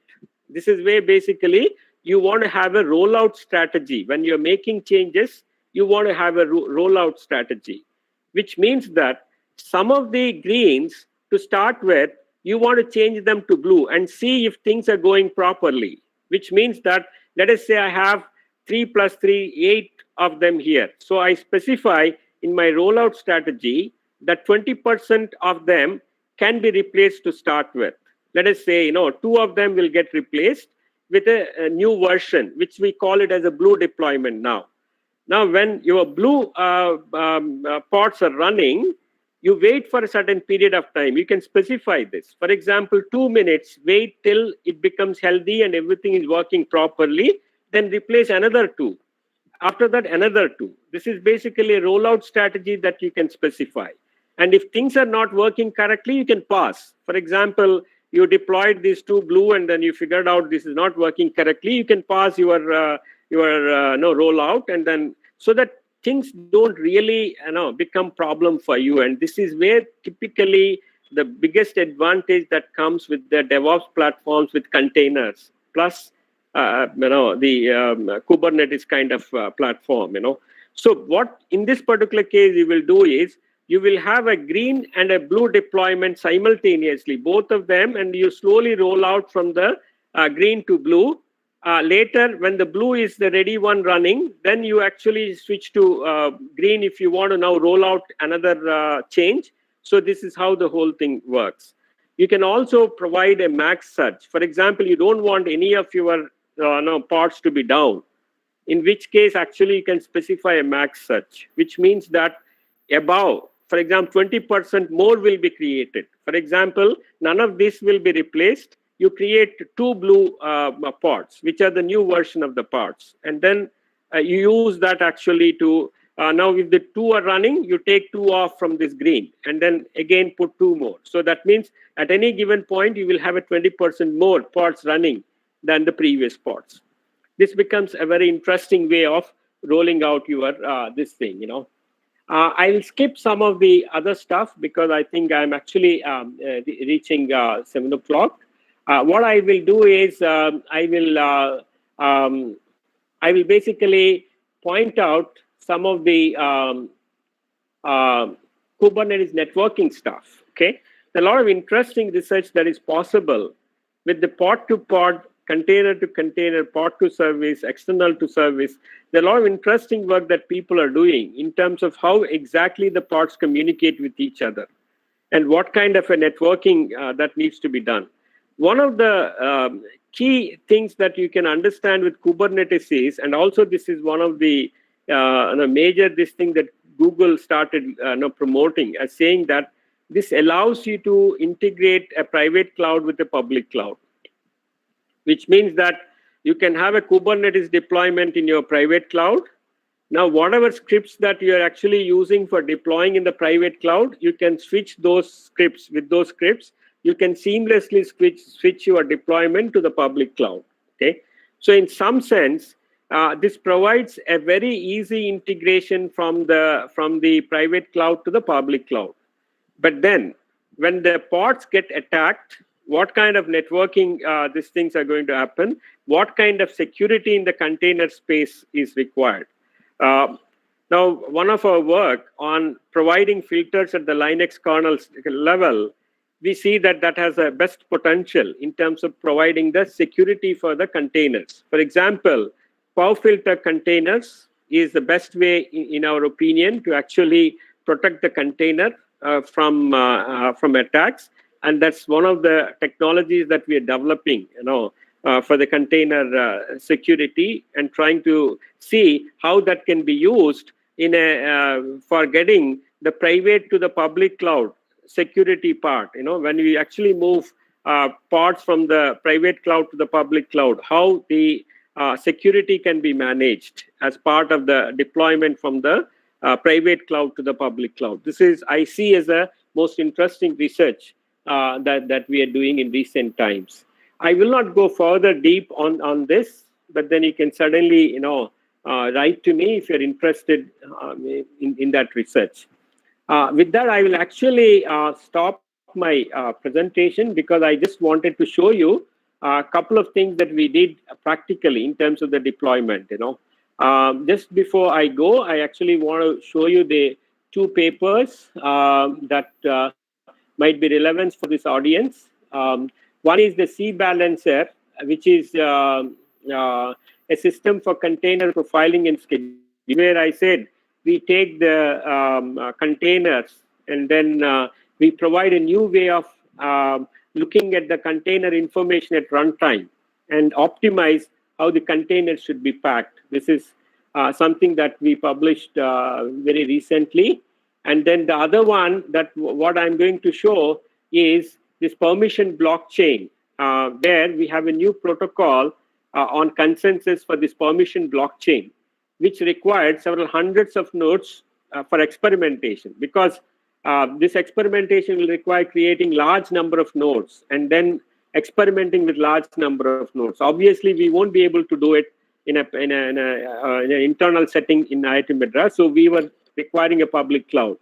This is where basically you want to have a rollout strategy. When you're making changes, you want to have a rollout strategy, which means that some of the greens to start with, you want to change them to blue and see if things are going properly, which means that, let us say I have 3 plus 3, 8 of them here. So I specify in my rollout strategy that 20% of them can be replaced to start with. Let us say, 2 of them will get replaced with a new version, which we call it as a blue deployment now. Now, when your blue pods are running, you wait for a certain period of time. You can specify this. For example, 2 minutes, wait till it becomes healthy and everything is working properly, then replace another 2. After that, another 2. This is basically a rollout strategy that you can specify. And if things are not working correctly, you can pause. For example, you deployed these 2 blue and then you figured out this is not working correctly, you can pause your rollout, and then so that things don't really become problem for you. And this is where typically the biggest advantage that comes with the DevOps platforms with containers plus the Kubernetes kind of platform. So what in this particular case you will do is you will have a green and a blue deployment simultaneously, both of them, and you slowly roll out from the green to blue. Later, when the blue is the ready one running, then you actually switch to green if you want to now roll out another change. So this is how the whole thing works. You can also provide a max surge. For example, you don't want any of your pods to be down, in which case actually you can specify a max surge, which means that above, for example, 20% more will be created. For example, none of this will be replaced. You create 2 blue pods, which are the new version of the pods. And then you use that actually to, now if the 2 are running, you take 2 off from this green and then again put 2 more. So that means at any given point, you will have a 20% more pods running than the previous pods. This becomes a very interesting way of rolling out your this thing, I'll skip some of the other stuff because I think I'm actually reaching 7 o'clock. What I will do is I will basically point out some of the Kubernetes networking stuff. Okay, a lot of interesting research that is possible with the pod to pod, container to container, pod to service, external to service. There are a lot of interesting work that people are doing in terms of how exactly the pods communicate with each other and what kind of a networking that needs to be done. One of the key things that you can understand with Kubernetes is, and also this is one of the major this thing that Google started promoting as saying that this allows you to integrate a private cloud with a public cloud, which means that you can have a Kubernetes deployment in your private cloud, Now, whatever scripts that you are actually using for deploying in the private cloud, you can switch those scripts. With those scripts, you can seamlessly switch your deployment to the public cloud. Okay, so in some sense, this provides a very easy integration from the private cloud to the public cloud. But then, when the pods get attacked, what kind of networking these things are going to happen? What kind of security in the container space is required? Now, one of our work on providing filters at the Linux kernel level, we see that that has a best potential in terms of providing the security for the containers. For example, filter containers is the best way, in our opinion, to actually protect the container from attacks, and that's one of the technologies that we are developing, for the container security, and trying to see how that can be used in for getting the private to the public cloud security part. When we actually move parts from the private cloud to the public cloud, how the security can be managed as part of the deployment from the private cloud to the public cloud. This is, I see, as a most interesting research that we are doing in recent times. I will not go further deep on this, but then you can certainly, write to me if you're interested in that research. With that, I will actually stop my presentation, because I just wanted to show you a couple of things that we did practically in terms of the deployment. Just before I go, I actually want to show you the two papers that might be relevant for this audience. One is the C balancer, which is a system for container profiling and scheduling, where I said we take the containers and then we provide a new way of looking at the container information at runtime and optimize how the containers should be packed. This is something that we published very recently. And then the other one, that what I'm going to show, is this permission blockchain, where we have a new protocol on consensus for this permission blockchain, which required several hundreds of nodes for experimentation, because this experimentation will require creating large number of nodes and then experimenting with large number of nodes. Obviously, we won't be able to do it in an internal setting in IIT Madras, so we were requiring a public cloud.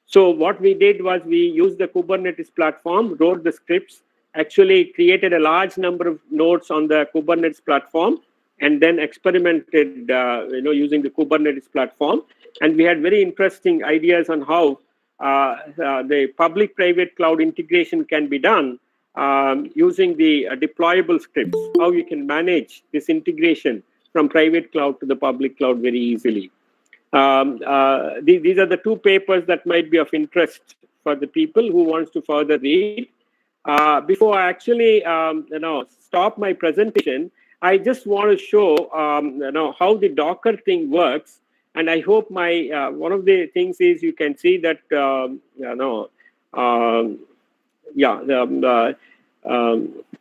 So what we did was we used the Kubernetes platform, wrote the scripts, actually created a large number of nodes on the Kubernetes platform, and then experimented, using the Kubernetes platform. And we had very interesting ideas on how the public-private cloud integration can be done using the deployable scripts, how you can manage this integration from private cloud to the public cloud very easily. These are the two papers that might be of interest for the people who wants to further read. Before I actually stop my presentation, I just want to show how the Docker thing works. And I hope my one of the things is you can see that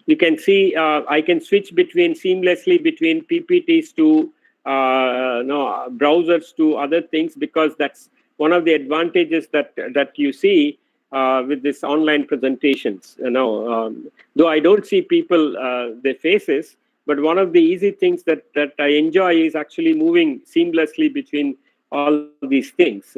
you can see I can switch seamlessly between PPTs to browsers to other things, because that's one of the advantages that you see with this online presentations. Though I don't see people their faces, but one of the easy things that I enjoy is actually moving seamlessly between all these things.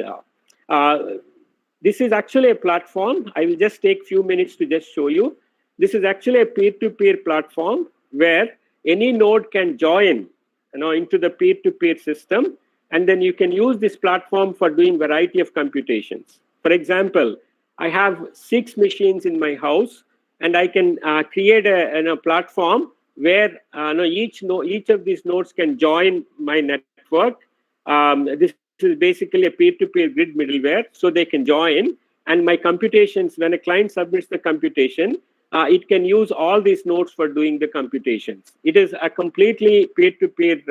This is actually a platform. I will just take a few minutes to just show you. This is actually a peer-to-peer platform where any node can join into the peer-to-peer system, and then you can use this platform for doing variety of computations. For example, I have 6 machines in my house, and I can create a platform where each of these nodes can join my network. This is basically a peer-to-peer grid middleware, so they can join. And my computations, when a client submits the computation, it can use all these nodes for doing the computations. It is a completely peer-to-peer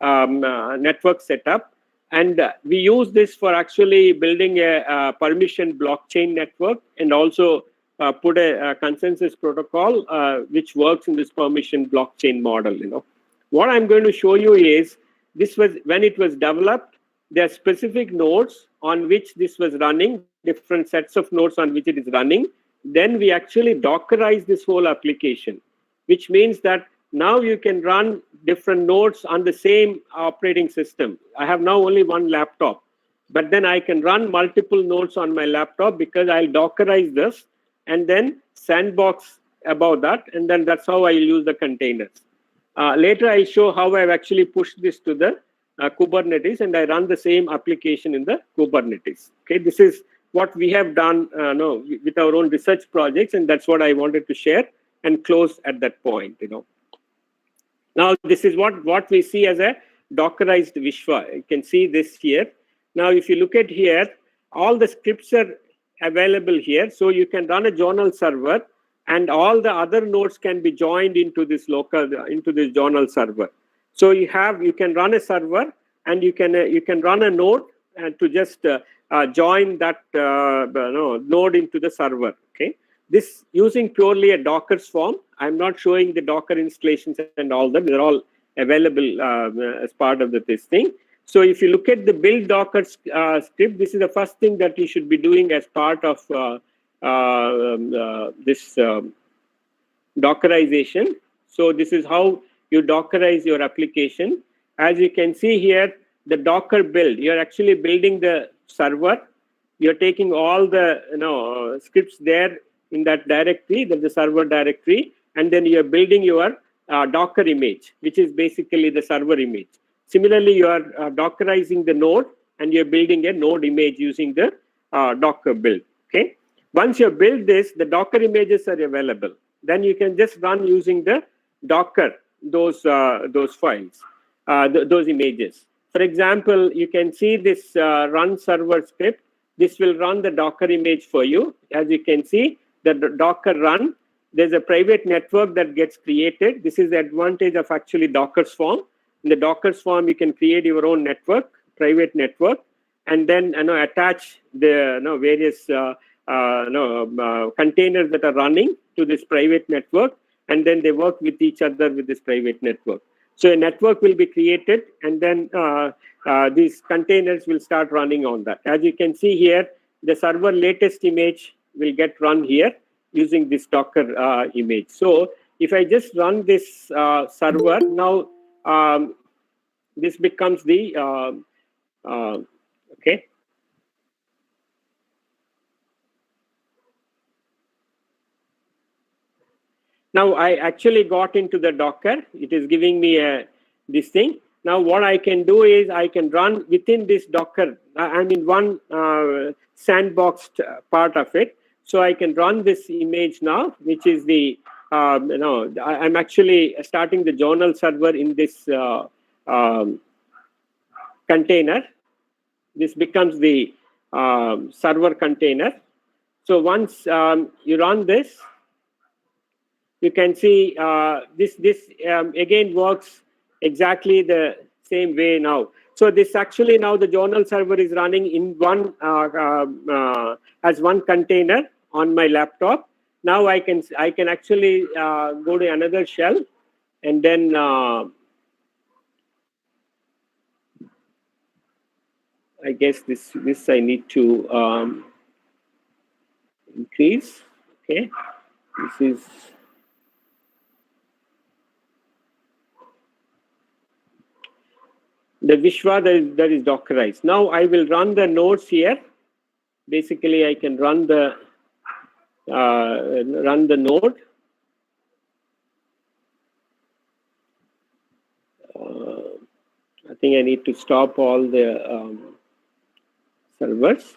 network setup. And we use this for actually building a permission blockchain network, and also put a consensus protocol which works in this permission blockchain model. What I'm going to show you is, this was when it was developed. there are specific nodes on which this was running, different sets of nodes on which it is running. Then we actually Dockerize this whole application, which means that now you can run different nodes on the same operating system. I have now only one laptop, but then I can run multiple nodes on my laptop because I'll Dockerize this and then sandbox about that, and then that's how I use the containers. Later, I'll show how I've actually pushed this to the Kubernetes, and I run the same application in the Kubernetes. Okay, this is what we have done with our own research projects, and that's what I wanted to share and close at that point. Now this is what we see as a Dockerized Vishwa. You can see this here. Now, if you look at here, all the scripts are available here, so you can run a journal server, and all the other nodes can be joined into this journal server. So you can run a server, and you can run a node and to just join that node into the server. Okay, this using purely a Docker form. I'm not showing the Docker installations and all that. They're all available as part of this thing. So if you look at the build Docker script, this is the first thing that you should be doing as part of this Dockerization. So this is how you Dockerize your application. As you can see here, the Docker build, you're actually building the server. You're taking all the scripts there in that directory, the server directory, and then you're building your Docker image, which is basically the server image. Similarly, you are Dockerizing the node, and you're building a node image using the Docker build. Okay. Once you build this, the Docker images are available. Then you can just run using the Docker those files, those images. For example, you can see this run server script. This will run the Docker image for you. As you can see, the Docker run, there's a private network that gets created. This is the advantage of actually Docker Swarm. In the Docker Swarm, you can create your own network, private network, and then attach the various containers that are running to this private network, and then they work with each other with this private network. So a network will be created, and then these containers will start running on that. As you can see here, the server latest image will get run here using this Docker image. So if I just run this server, now this becomes the, okay. Now I actually got into the Docker. It is giving me this thing. Now what I can do is I can run within this Docker. I'm in one sandboxed part of it. So I can run this image now, which is the, I'm actually starting the journal server in this container. This becomes the server container. So once you run this, you can see this again works exactly the same way now. So this actually now the journal server is running in one as one container on my laptop. Now I can actually go to another shell, and then I guess this I need to increase. Okay, this is. The Vishwa that is Dockerized. Now I will run the nodes here. Basically, I can run the node. I think I need to stop all the servers.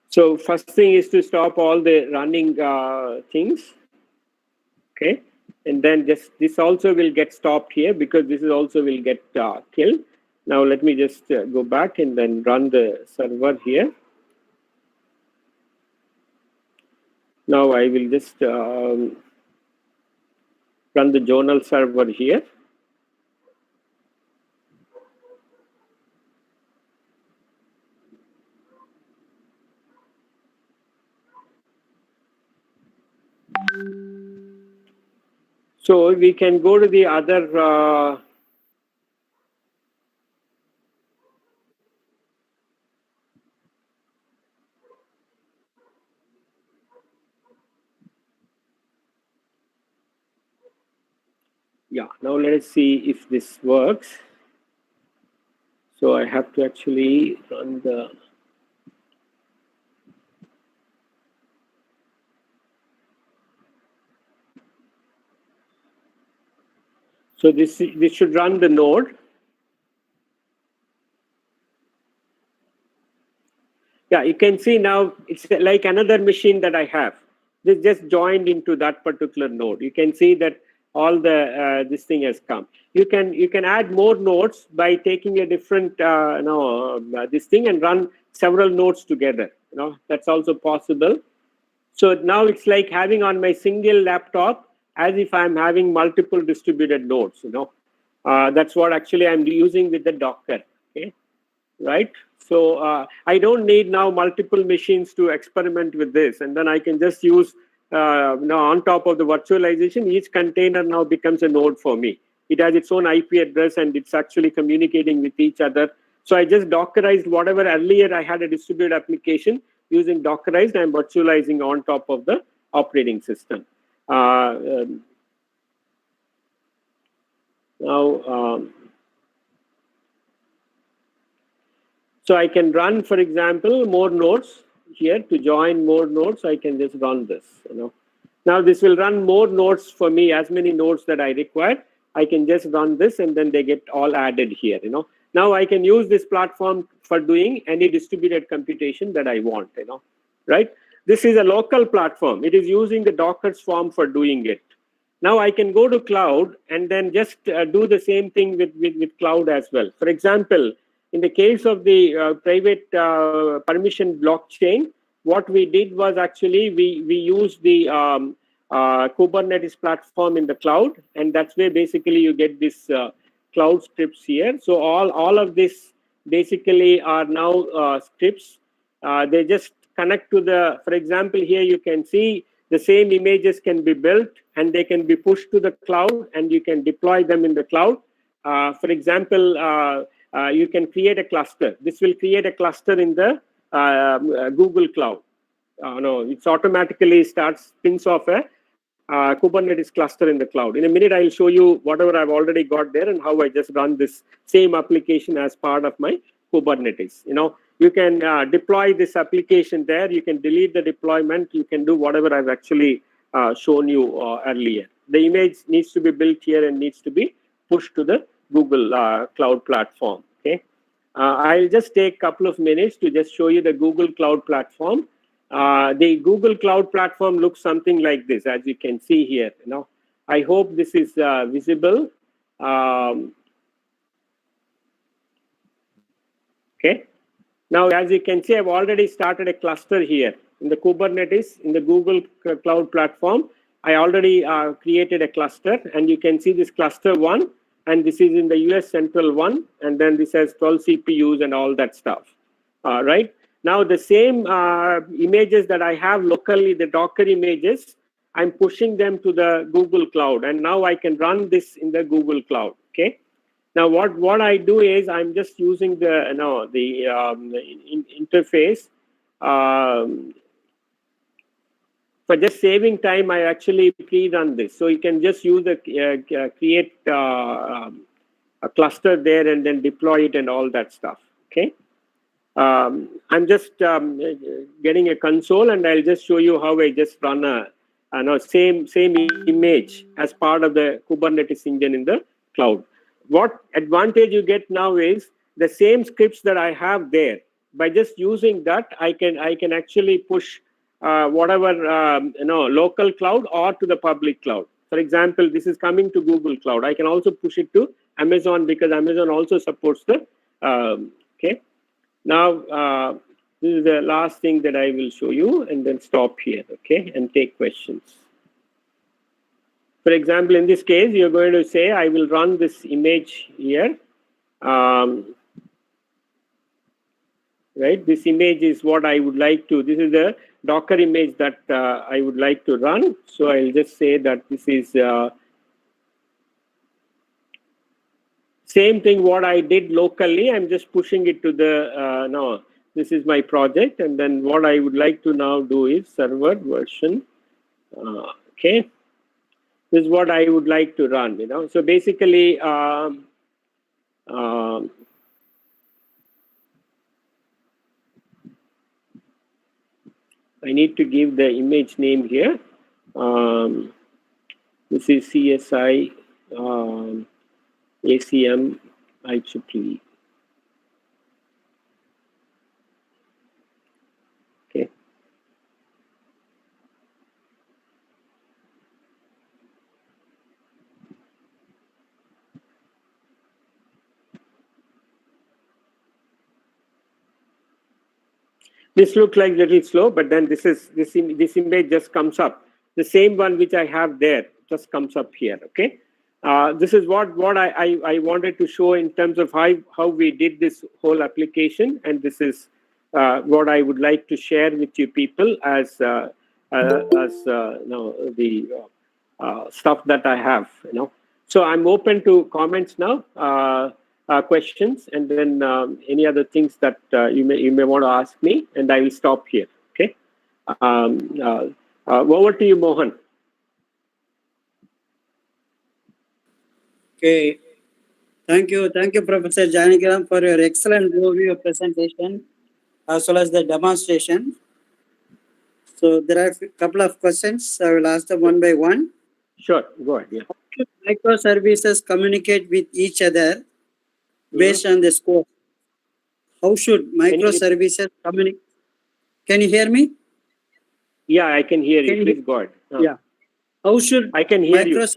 So first thing is to stop all the running things. Okay, and then just this also will get stopped here because this is also will get killed. Now let me just go back and then run the server here. Now I will just run the journal server here. So we can go to the other. Yeah, now let us see if this works. So I have to actually run the. So this should run the node. Yeah, you can see now it's like another machine that I have. This just joined into that particular node. You can see that all the this thing has come. You can add more nodes by taking a different this thing and run several nodes together. That's also possible. So now it's like having on my single laptop as if I'm having multiple distributed nodes. That's what actually I'm using with the Docker. Okay, right? So I don't need now multiple machines to experiment with this, and then I can just use on top of the virtualization, each container now becomes a node for me. It has its own IP address and it's actually communicating with each other. So I just Dockerized whatever earlier I had a distributed application using Dockerized. I'm virtualizing on top of the operating system. So I can run, for example, more nodes here. To join more nodes, I can just run this. Now this will run more nodes for me, as many nodes that I require. I can just run this and then they get all added here. Now I can use this platform for doing any distributed computation that I want. Right? This is a local platform. It is using the Docker Swarm for doing it. Now I can go to cloud and then just do the same thing with cloud as well. For example, in the case of the private permission blockchain, what we did was actually we used the Kubernetes platform in the cloud, and that's where basically you get this cloud scripts here. So all of this basically are now scripts. They just connect to the, for example, here you can see the same images can be built and they can be pushed to the cloud and you can deploy them in the cloud. For example, you can create a cluster. This will create a cluster in the Google Cloud. It's automatically spins off a Kubernetes cluster in the cloud. In a minute, I'll show you whatever I've already got there and how I just run this same application as part of my Kubernetes. You can deploy this application there. You can delete the deployment. You can do whatever I've actually shown you earlier. The image needs to be built here and needs to be pushed to the Google Cloud platform. Okay, I'll just take a couple of minutes to just show you the Google Cloud platform. The Google Cloud platform looks something like this, as you can see here. I hope this is visible. Okay. Now, as you can see, I've already started a cluster here in the Kubernetes, in the Google Cloud platform. I already created a cluster, and you can see this cluster 1, and this is in the US Central 1, and then this has 12 CPUs and all that stuff. Right? Now, the same images that I have locally, the Docker images, I'm pushing them to the Google Cloud, and now I can run this in the Google Cloud. Okay. Now, what I do is I'm just using the interface. For just saving time, I actually pre-run this. So you can just use the create a cluster there and then deploy it and all that stuff. Okay. I'm just getting a console and I'll just show you how I just run a same image as part of the Kubernetes engine in the cloud. What advantage you get now is the same scripts that I have there. By just using that, I can actually push whatever local cloud or to the public cloud. For example, this is coming to Google Cloud. I can also push it to Amazon because Amazon also supports the. Okay. Now this is the last thing that I will show you, and then stop here. Okay, and take questions. For example, in this case, you're going to say, I will run this image here. Right, this image is what I would like to, this is the Docker image that I would like to run. So I'll just say that this is Same thing what I did locally, I'm just pushing it to the, no, this is my project. And then what I would like to now do is server version. Okay. This is what I would like to run, you know. So basically, I need to give the image name here. This is CSI ACM IEEE. Okay. This looks like a little slow, but then this image just comes up. The same one which I have there just comes up here. Okay. This is what I wanted to show in terms of how we did this whole application, and this is what I would like to share with you people as the stuff that I have. You know, so I'm open to comments now, questions, and then any other things that you may want to ask me, and I will stop here. Okay. Over to you, Mohan. Okay. Thank you, Professor Janakiram, for your excellent overview of presentation as well as the demonstration. So there are a couple of questions. I will ask them one by one. Sure, go ahead. Yeah. How should microservices communicate with each other based on the scope? How should microservices communicate? Can you hear me? Yeah, I can hear you. Please go ahead. Yeah. How should I can hear you.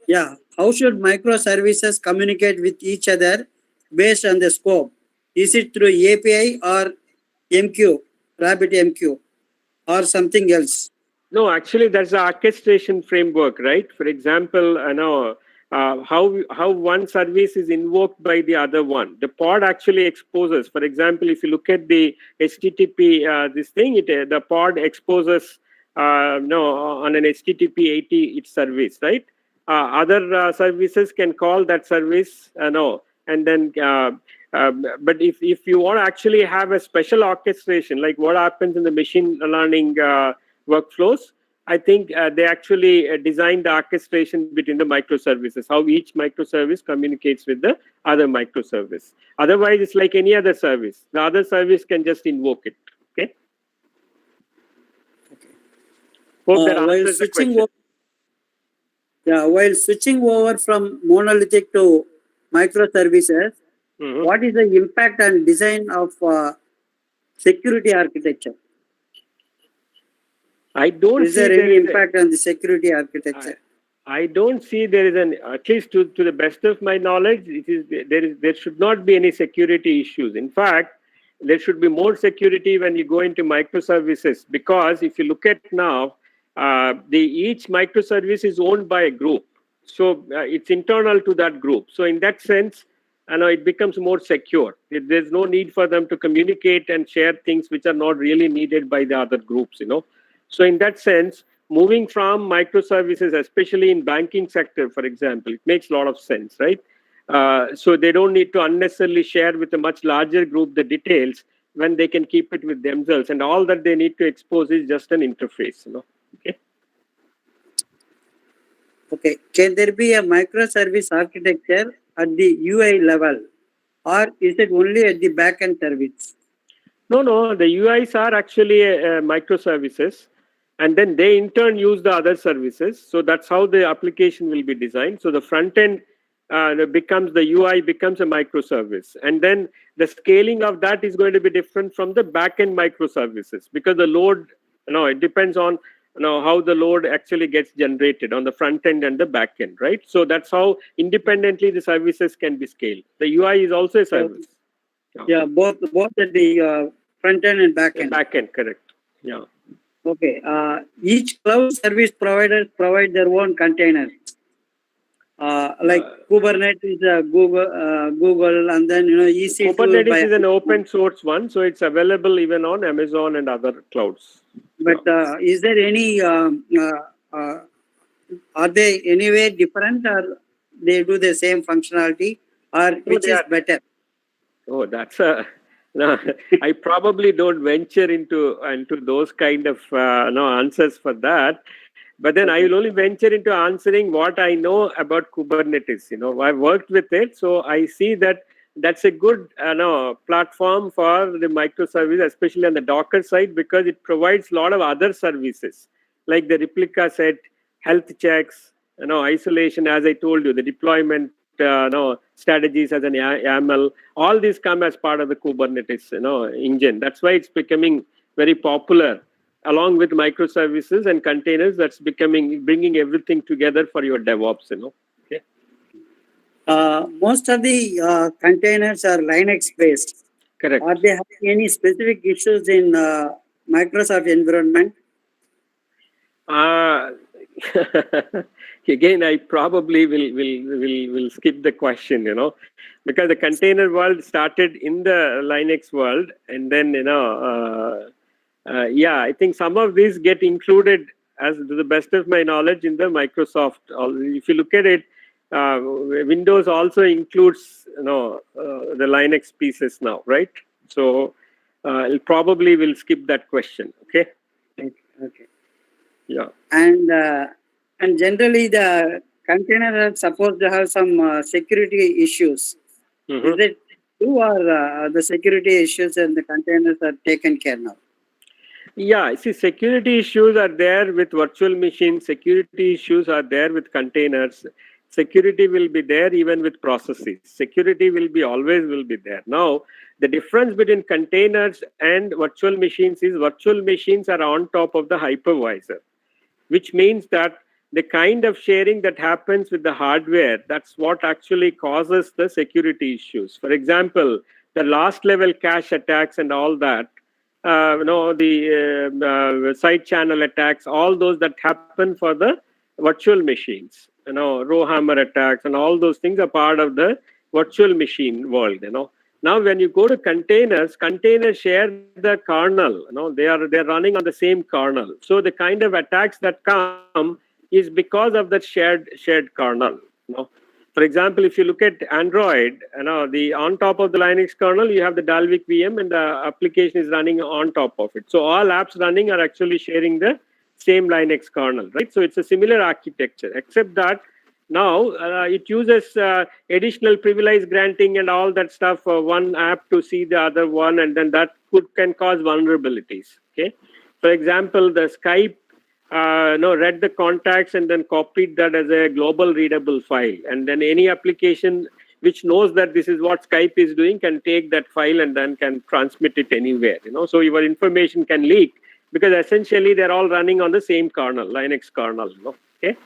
Yeah. How should microservices communicate with each other based on the scope? Is it through API or MQ, RabbitMQ, or something else? No, actually, there's an orchestration framework, right? For example, how one service is invoked by the other one. The pod actually exposes. For example, if you look at the HTTP, the pod exposes on an HTTP 80 its service, right? Other services can call that service, and then. But if you want to actually have a special orchestration, like what happens in the machine learning workflows, I think they actually designed the orchestration between the microservices, how each microservice communicates with the other microservice. Otherwise, it's like any other service. The other service can just invoke it. Okay. Hope that answers the question. While switching over from monolithic to microservices, what is the impact and design of security architecture? I don't is there any impact on the security architecture? I don't see there is at least to the best of my knowledge, there should not be any security issues. In fact, there should be more security when you go into microservices, because if you look at now, each microservice is owned by a group. So it's internal to that group. So in that sense, it becomes more secure. There's no need for them to communicate and share things which are not really needed by the other groups, So in that sense, moving from microservices, especially in banking sector, for example, it makes a lot of sense, right? So they don't need to unnecessarily share with a much larger group the details when they can keep it with themselves. And all that they need to expose is just an interface, Okay. Okay. Can there be a microservice architecture at the UI level, or is it only at the backend service? No. The UIs are actually microservices, and then they in turn use the other services. So that's how the application will be designed. So the front end the UI becomes a microservice, and then the scaling of that is going to be different from the backend microservices, because the load, it depends on how the load actually gets generated on the front end and the back end, right? So that's how independently the services can be scaled. The UI is also a service. Yeah, both at the front end and back end. Back end, correct. Yeah. Okay. Each cloud service providers provide their own containers. Like Kubernetes is Google, and then EC2. Kubernetes is an open source one, so it's available even on Amazon and other clouds. But is there any? Are they anyway different, or they do the same functionality, or which is better? Oh, that's a no. I probably don't venture into those kind of answers for that. But then I will only venture into answering what I know about Kubernetes. I've worked with it, so I see that that's a good platform for the microservice, especially on the Docker side, because it provides a lot of other services like the replica set, health checks, isolation, as I told you, the deployment, strategies as an YAML. All these come as part of the Kubernetes, engine. That's why it's becoming very popular along with microservices and containers. That's bringing everything together for your DevOps. Okay. Most of the containers are Linux based. Correct. Are they having any specific issues in Microsoft environment? Again, I probably will skip the question, because the container world started in the Linux world, and then I think some of these get included, as to the best of my knowledge, in the Microsoft. If you look at it, Windows also includes the Linux pieces now, right? So I'll probably will skip that question. Okay. Okay. Yeah. And generally the container are supposed to have some security issues. Mm-hmm. Is it true, or the security issues and the containers are taken care of? Yeah, see, security issues are there with virtual machines. Security issues are there with containers. Security will be there even with processes. Security always will be there. Now, the difference between containers and virtual machines is virtual machines are on top of the hypervisor, which means that the kind of sharing that happens with the hardware, that's what actually causes the security issues. For example, the last level cache attacks and all that, the side channel attacks, all those that happen for the virtual machines, row hammer attacks and all those things are part of the virtual machine world. Now, when you go to containers share the kernel. They're running on the same kernel. So the kind of attacks that come is because of that shared kernel. For example, if you look at Android, the on top of the Linux kernel, you have the Dalvik VM, and the application is running on top of it. So all apps running are actually sharing the same Linux kernel, right? So it's a similar architecture, except that now it uses additional privilege granting and all that stuff for one app to see the other one, and then that can cause vulnerabilities. Okay, for example, the Skype read the contacts and then copied that as a global readable file, and then any application which knows that this is what Skype is doing can take that file and then can transmit it anywhere. So your information can leak because essentially they're all running on the same kernel, Linux kernel. Okay.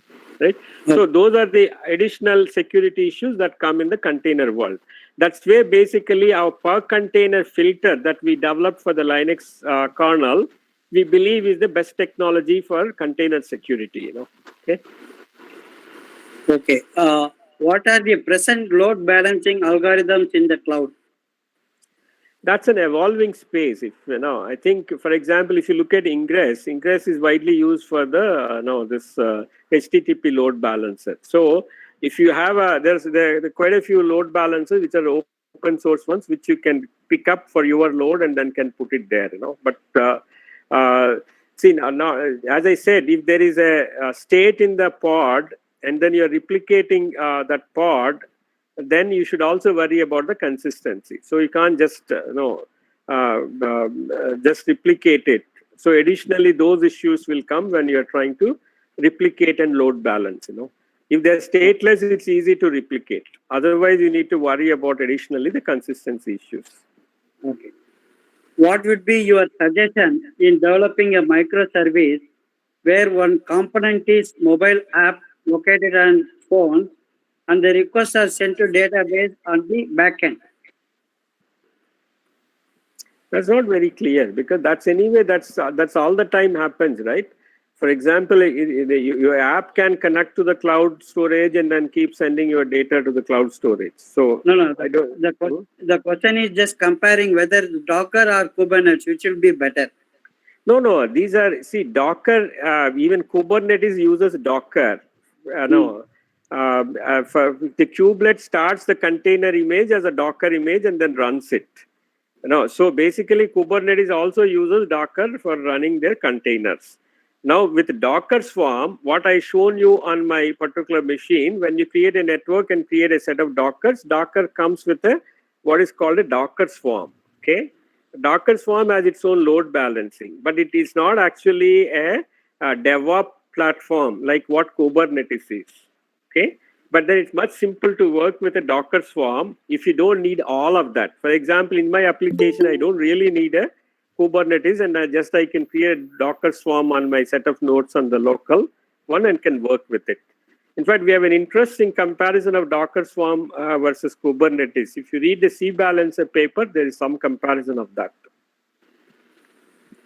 Right. So those are the additional security issues that come in the container world. That's where basically our per container filter that we developed for the Linux kernel, we believe is the best technology for container security. Okay. Okay. What are the present load balancing algorithms in the cloud? That's an evolving space. I think, for example, if you look at Ingress is widely used for the this HTTP load balancer. So if you have there's quite a few load balancers which are open source ones which you can pick up for your load and then can put it there. But see now, as I said, if there is a state in the pod and then you're replicating that pod, then you should also worry about the consistency. So you can't just just replicate it. So additionally, those issues will come when you're trying to replicate and load balance. If they're stateless, it's easy to replicate. Otherwise, you need to worry about additionally the consistency issues. Okay. What would be your suggestion in developing a microservice where one component is mobile app located on phone and the requests are sent to database on the backend? That's not very clear because that's all the time happens, right? For example, your app can connect to the cloud storage and then keep sending your data to the cloud storage. So no. The question is just comparing whether Docker or Kubernetes, which will be better. No. These are Docker. Even Kubernetes uses Docker. the kubelet starts the container image as a Docker image and then runs it. So basically Kubernetes also uses Docker for running their containers. Now with Docker Swarm, what I shown you on my particular machine, when you create a network and create a set of Dockers, Docker comes with a what is called a Docker Swarm. Okay, Docker Swarm has its own load balancing, but it is not actually a DevOps platform like what Kubernetes is. Okay, but then it's much simple to work with a Docker Swarm if you don't need all of that. For example, in my application, I don't really need a Kubernetes, and I can create a Docker Swarm on my set of nodes on the local one and can work with it. In fact, we have an interesting comparison of Docker Swarm versus Kubernetes. If you read the C Balancer paper, there is some comparison of that.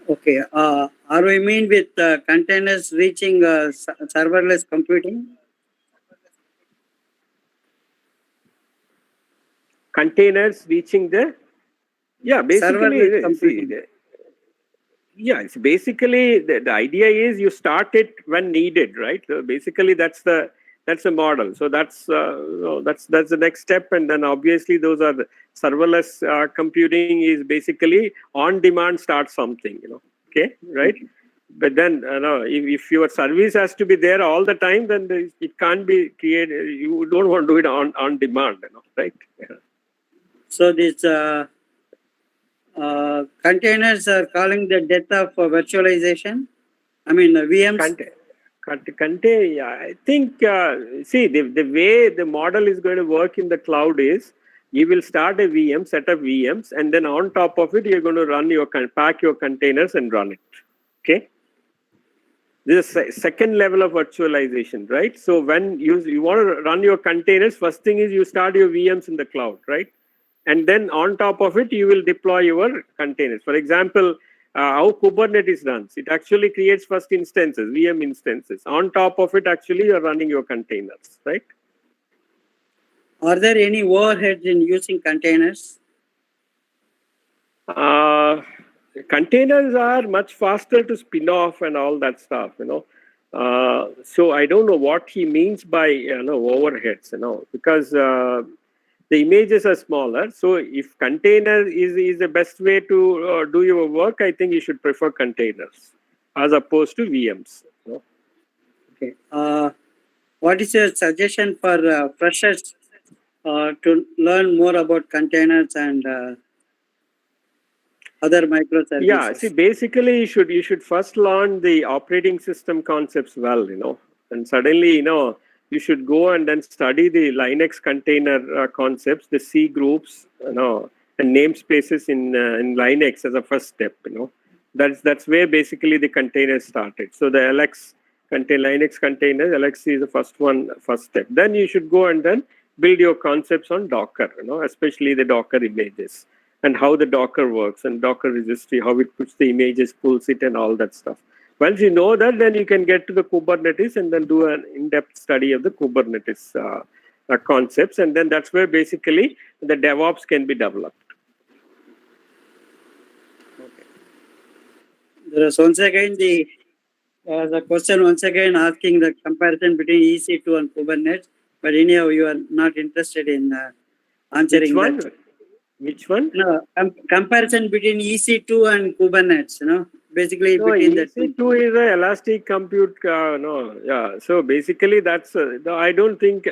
Okay. Are we mean with containers reaching serverless computing? Containers reaching the, basically, it's basically the idea is you start it when needed, right? So basically, that's the model. So that's the next step, and then obviously those are the serverless computing is basically on demand. Start something, okay, right? But then if your service has to be there all the time, then it can't be created. You don't want to do it on demand, right? Yeah. So these containers are calling the death of virtualization. I mean, VMs. I think, see, the way the model is going to work in the cloud is you will start a VM, set of VMs, and then on top of it, you're going to pack your containers and run it. Okay. This is second level of virtualization, right? So when you want to run your containers, first thing is you start your VMs in the cloud, right? And then on top of it, you will deploy your containers. For example, how Kubernetes runs. It actually creates first instances, VM instances. On top of it, actually, you're running your containers, right? Are there any overheads in using containers? Containers are much faster to spin off and all that stuff, So I don't know what he means by overheads, because the images are smaller. So if container is the best way to do your work, I think you should prefer containers as opposed to VMs. Okay. What is your suggestion for freshers to learn more about containers and other microservices? Yeah, see, basically you should first learn the operating system concepts well, and suddenly, you should go and then study the Linux container concepts, the C groups, and namespaces in Linux as a first step, That's where basically the containers started. So the Linux containers, LXC is the first step. Then you should go and then build your concepts on Docker, especially the Docker images and how the Docker works and Docker registry, how it puts the images, pulls it, and all that stuff. Once you know that, then you can get to the Kubernetes and then do an in-depth study of the Kubernetes concepts. And then that's where basically the DevOps can be developed. Okay. There is once again the question asking the comparison between EC2 and Kubernetes. But anyhow, you are not interested in answering that. Which one? No, comparison between EC2 and Kubernetes, basically between EC2 is an elastic compute, So basically that's, I don't think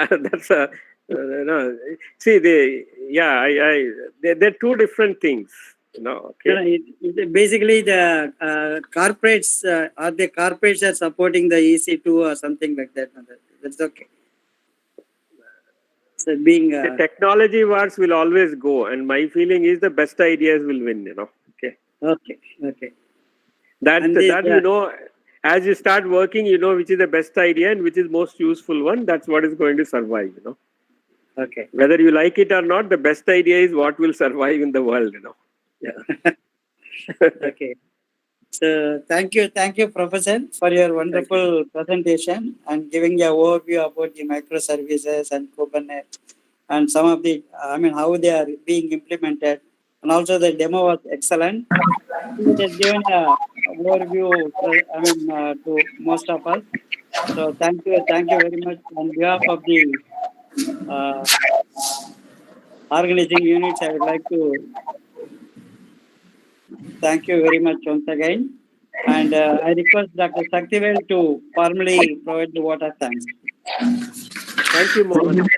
that's a, see, they're two different things, okay. Basically the corporates, are the corporates are supporting the EC2 or something like that? That's okay. So being the technology wars will always go, and my feeling is the best ideas will win. Okay. Okay. That as you start working, which is the best idea and which is most useful one. That's what is going to survive. Okay. Whether you like it or not, the best idea is what will survive in the world. Yeah. Okay. So thank you, Professor, for your wonderful presentation and giving an overview about the microservices and Kubernetes and some of the, how they are being implemented, and also the demo was excellent. It has given an overview, to most of us. So thank you very much on behalf of the organizing units. I would like to thank you very much once again. And I request Dr. Saktivel to formally provide the vote of thanks. Thank you, Mohan.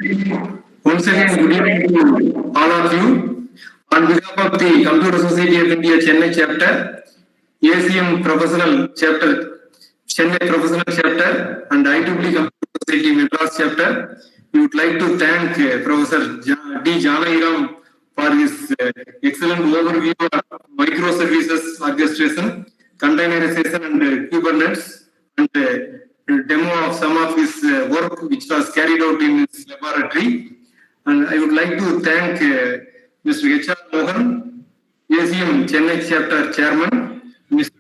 Once again, good evening to all of you. On behalf of the Computer Society of India Chennai chapter, ACM Professional Chapter, Chennai Professional Chapter, and IEEE Computer Society Madras chapter, we would like to thank Professor D. Janakiram for his excellent overview of microservices orchestration, containerization, and Kubernetes, and demo of some of his work which was carried out in his laboratory. And I would like to thank Mr. H.R. Mohan, ACM Chennai Chapter Chairman, Mr.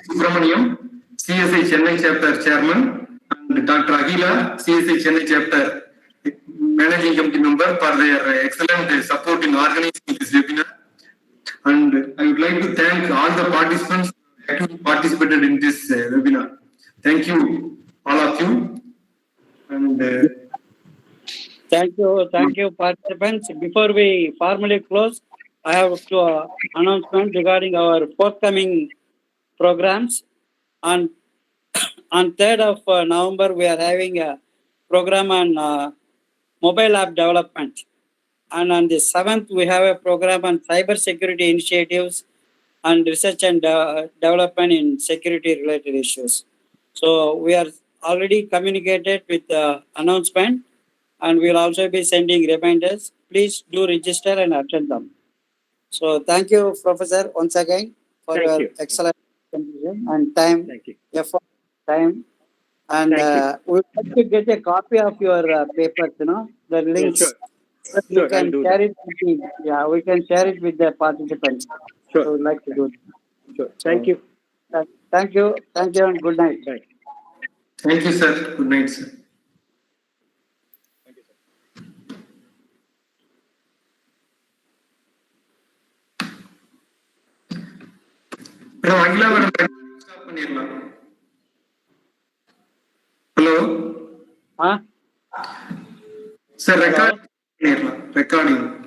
Subramaniam, CSI Chennai Chapter Chairman, and Dr. Aguila, CSI Chennai Chapter Managing Committee Member for their excellent support in organizing this webinar. And I would like to thank all the participants who actively participated in this webinar. Thank you, all of you. And Thank you, participants. Before we formally close, I have to announcement regarding our forthcoming programs. On 3rd of November, we are having a program on mobile app development. And on the 7th, we have a program on cyber security initiatives and research and development in security related issues. So we are already communicated with the announcement, and we will also be sending reminders. Please do register and attend them. So thank you, Professor, once again for your excellent contribution and time, effort, time. And we would like to get a copy of your papers, the links. Sure. You can share it with we can share it with the participants. Sure. So we would like to do it. Sure. Thank you. Thank you, and good night. Bye. thank you, sir. Good night, sir. Hello. Sir, recording. Recording.